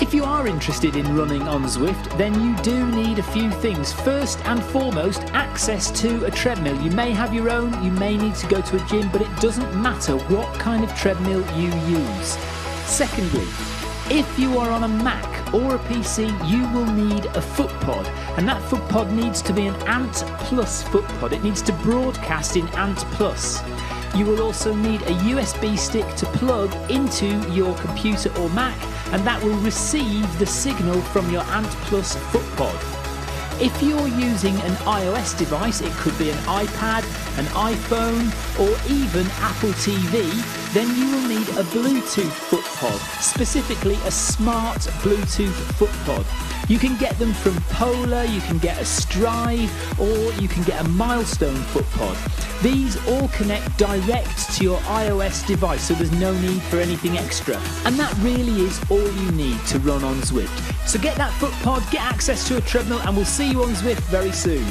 If you are interested in running on Zwift, then you do need a few things. First and foremost, access to a treadmill. You may have your own, you may need to go to a gym, but it doesn't matter what kind of treadmill you use. Secondly, if you are on a Mac or a PC, you will need a footpod, and that footpod needs to be an Ant Plus footpod. It needs to broadcast in Ant Plus. You will also need a USB stick to plug into your computer or Mac, and that will receive the signal from your Ant Plus footpod. If you're using an iOS device, it could be an iPad, an iPhone, or even Apple TV, then you will need a Bluetooth footpod, specifically a smart Bluetooth footpod. You can get them from Polar, you can get a Stride, or you can get a Milestone footpod. These all connect direct to your iOS device, so there's no need for anything extra. And that really is all you need to run on Zwift. So get that footpod, get access to a treadmill, and we'll see you on Zwift very soon.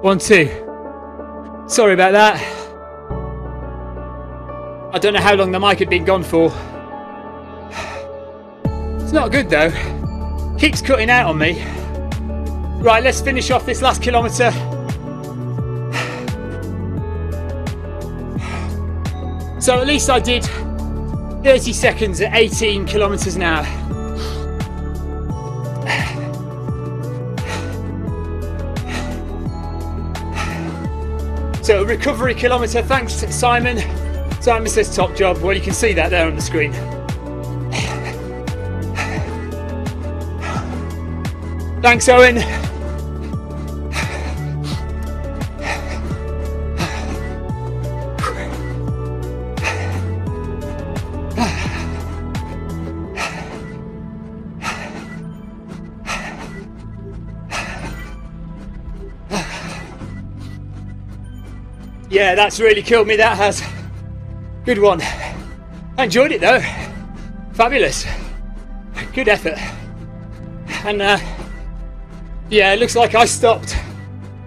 1, 2. Sorry about that. I don't know how long the mic had been gone for. It's not good though. Keeps cutting out on me. Right, let's finish off this last kilometre. So at least I did 30 seconds at 18 kilometres an hour. So a recovery kilometre, thanks Simon. Simon says top job. Well, you can see that there on the screen. Thanks Owen. Yeah, that's really killed me, that has. Good one. I enjoyed it though. Fabulous. Good effort. And yeah, it looks like I stopped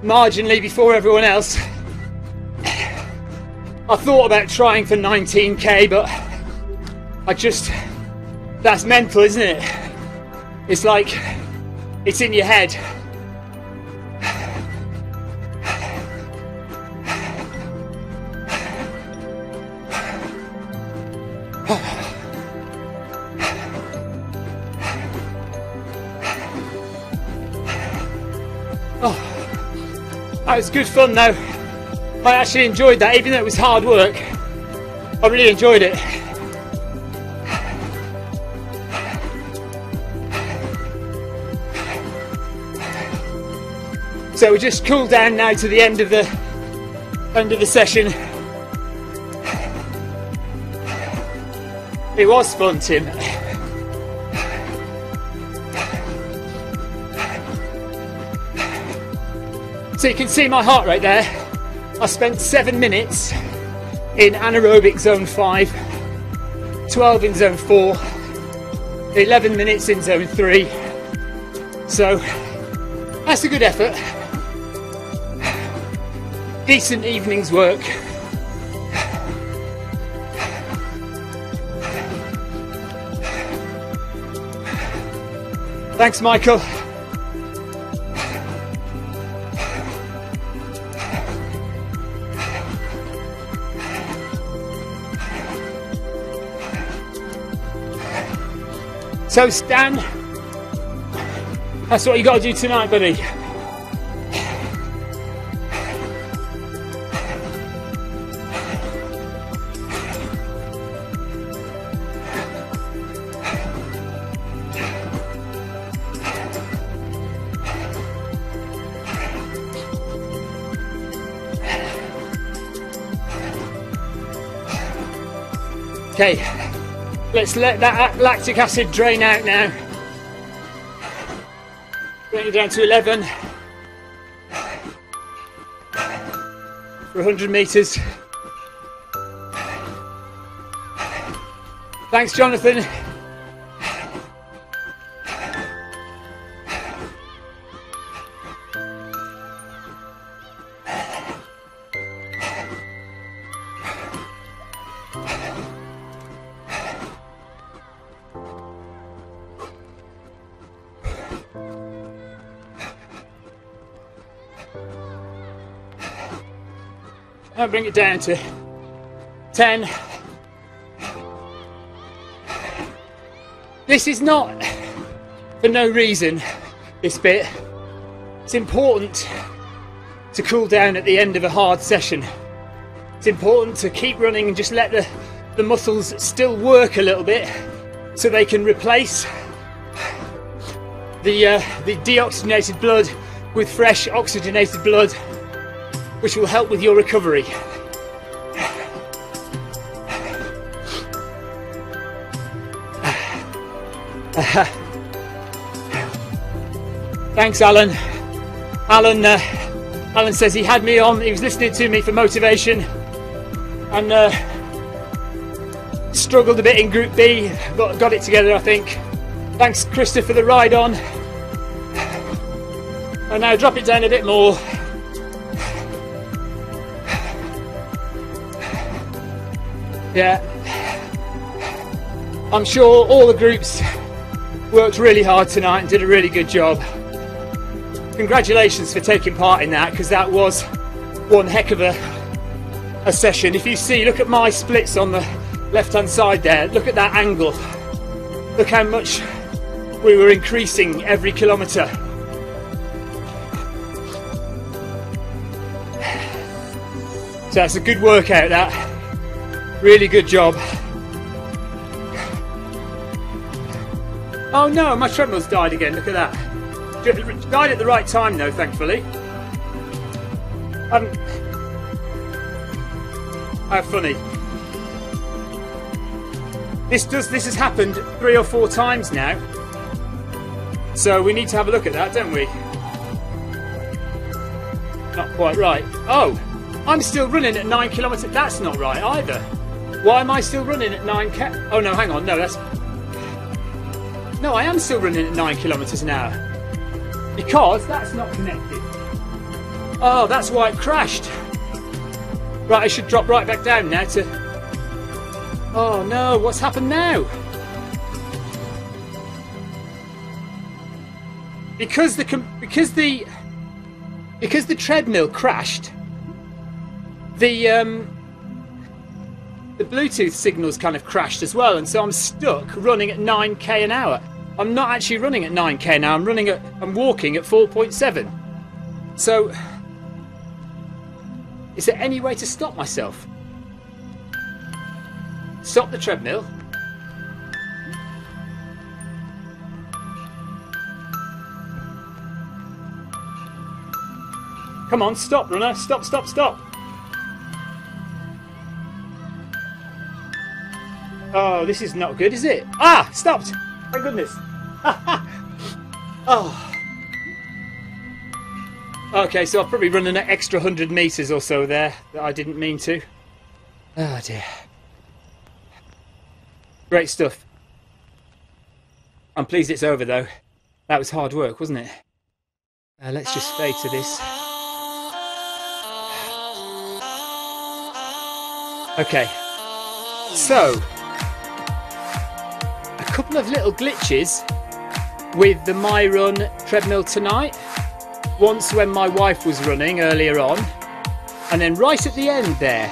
marginally before everyone else. I thought about trying for 19k, but that's mental, isn't it? It's like, it's in your head. That was good fun though. I actually enjoyed that, even though it was hard work. I really enjoyed it. So we just cool down now to the end of the session. It was fun, Tim. So you can see my heart rate there. I spent 7 minutes in anaerobic zone 5, 12 in zone 4, 11 minutes in zone 3. So that's a good effort. Decent evening's work. Thanks, Michael. So Stan, that's what you got to do tonight, buddy. Okay, let's let that lactic acid drain out now. Bring it down to 11 for 100 metres. Thanks, Jonathan. I'll bring it down to 10. This is not for no reason, this bit. It's important to cool down at the end of a hard session. It's important to keep running and just let the muscles still work a little bit so they can replace the deoxygenated blood with fresh oxygenated blood, which will help with your recovery. Thanks, Alan. Alan says he had me on, he was listening to me for motivation and struggled a bit in Group B, but got it together, I think. Thanks, Krista, for the ride on. And now drop it down a bit more. Yeah, I'm sure all the groups worked really hard tonight and did a really good job. Congratulations for taking part in that, because that was one heck of a session. If you see, look at my splits on the left hand side there, look at that angle, look how much we were increasing every kilometre. So that's a good workout, that. Really good job. Oh no, my treadmill's died again, look at that. Died at the right time though, thankfully. How funny. This has happened 3 or 4 times now. So we need to have a look at that, don't we? Not quite right. Oh, I'm still running at 9 kilometres. That's not right either. Why am I still running at 9 Oh no, hang on, no, that's... No, I am still running at 9 kilometres an hour. Because that's not connected. Oh, that's why it crashed. Right, I should drop right back down now to... Oh no, what's happened now? Because the treadmill crashed, the Bluetooth signals kind of crashed as well, and so I'm stuck running at 9k an hour. I'm not actually running at 9k now. I'm walking at 4.7. So, is there any way to stop myself? Stop the treadmill. Come on, stop, runner. Stop, stop, stop. Oh, this is not good, is it? Ah, stopped. Thank goodness. Oh. Okay, so I've probably run an extra 100 metres or so there that I didn't mean to. Oh dear. Great stuff. I'm pleased it's over though. That was hard work, wasn't it? Let's just fade to this. Okay. So, a couple of little glitches with the MyRun treadmill tonight. Once when my wife was running earlier on, and then right at the end there,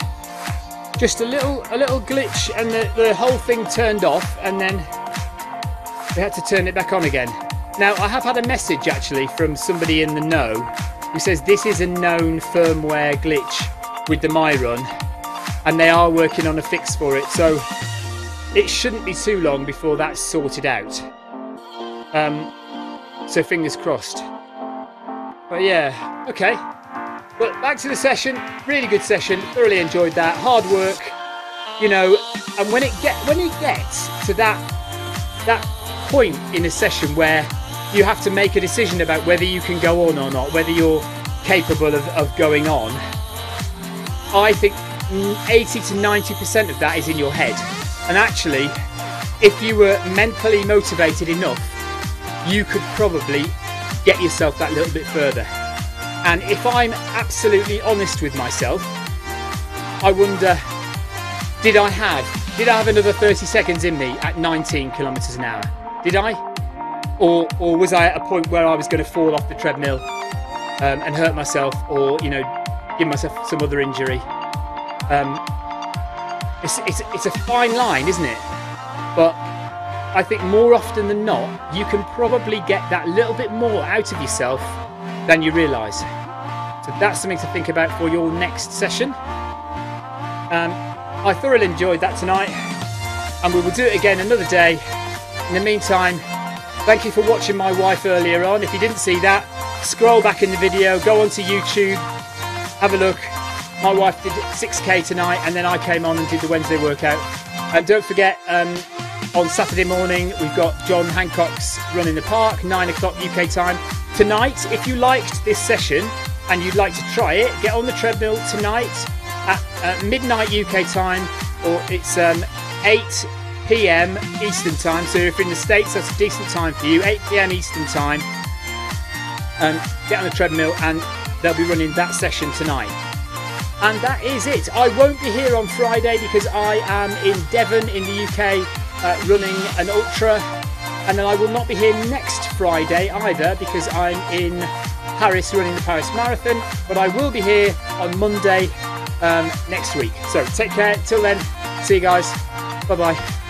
just a little glitch, and the whole thing turned off, and then we had to turn it back on again. Now I have had a message actually from somebody in the know who says this is a known firmware glitch with the MyRun, and they are working on a fix for it, so it shouldn't be too long before that's sorted out. So fingers crossed. But yeah, okay. But back to the session. Really good session. Thoroughly enjoyed that. Hard work, you know. And when it gets to that point in a session where you have to make a decision about whether you can go on or not, whether you're capable of going on, I think 80 to 90% of that is in your head. And actually, if you were mentally motivated enough, you could probably get yourself that little bit further. And if I'm absolutely honest with myself, I wonder, did I have another 30 seconds in me at 19 kilometers an hour? Did I? Or was I at a point where I was going to fall off the treadmill and hurt myself, or, you know, give myself some other injury? It's a fine line, isn't it? But I think more often than not, you can probably get that little bit more out of yourself than you realise. So that's something to think about for your next session. I thoroughly enjoyed that tonight, and we will do it again another day. In the meantime, thank you for watching my wife earlier on. If you didn't see that, scroll back in the video, go onto YouTube, have a look. My wife did 6k tonight, and then I came on and did the Wednesday workout. And don't forget, on Saturday morning, we've got John Hancock's Run in the Park, 9 o'clock UK time. Tonight, if you liked this session and you'd like to try it, get on the treadmill tonight at midnight UK time, or it's 8 PM Eastern time. So if you're in the States, that's a decent time for you, 8 PM Eastern time. Get on the treadmill, and they'll be running that session tonight. And that is it. I won't be here on Friday because I am in Devon in the UK running an ultra, and then I will not be here next Friday either because I'm in Paris running the Paris Marathon, but I will be here on Monday next week. So take care. Till then, see you guys. Bye bye.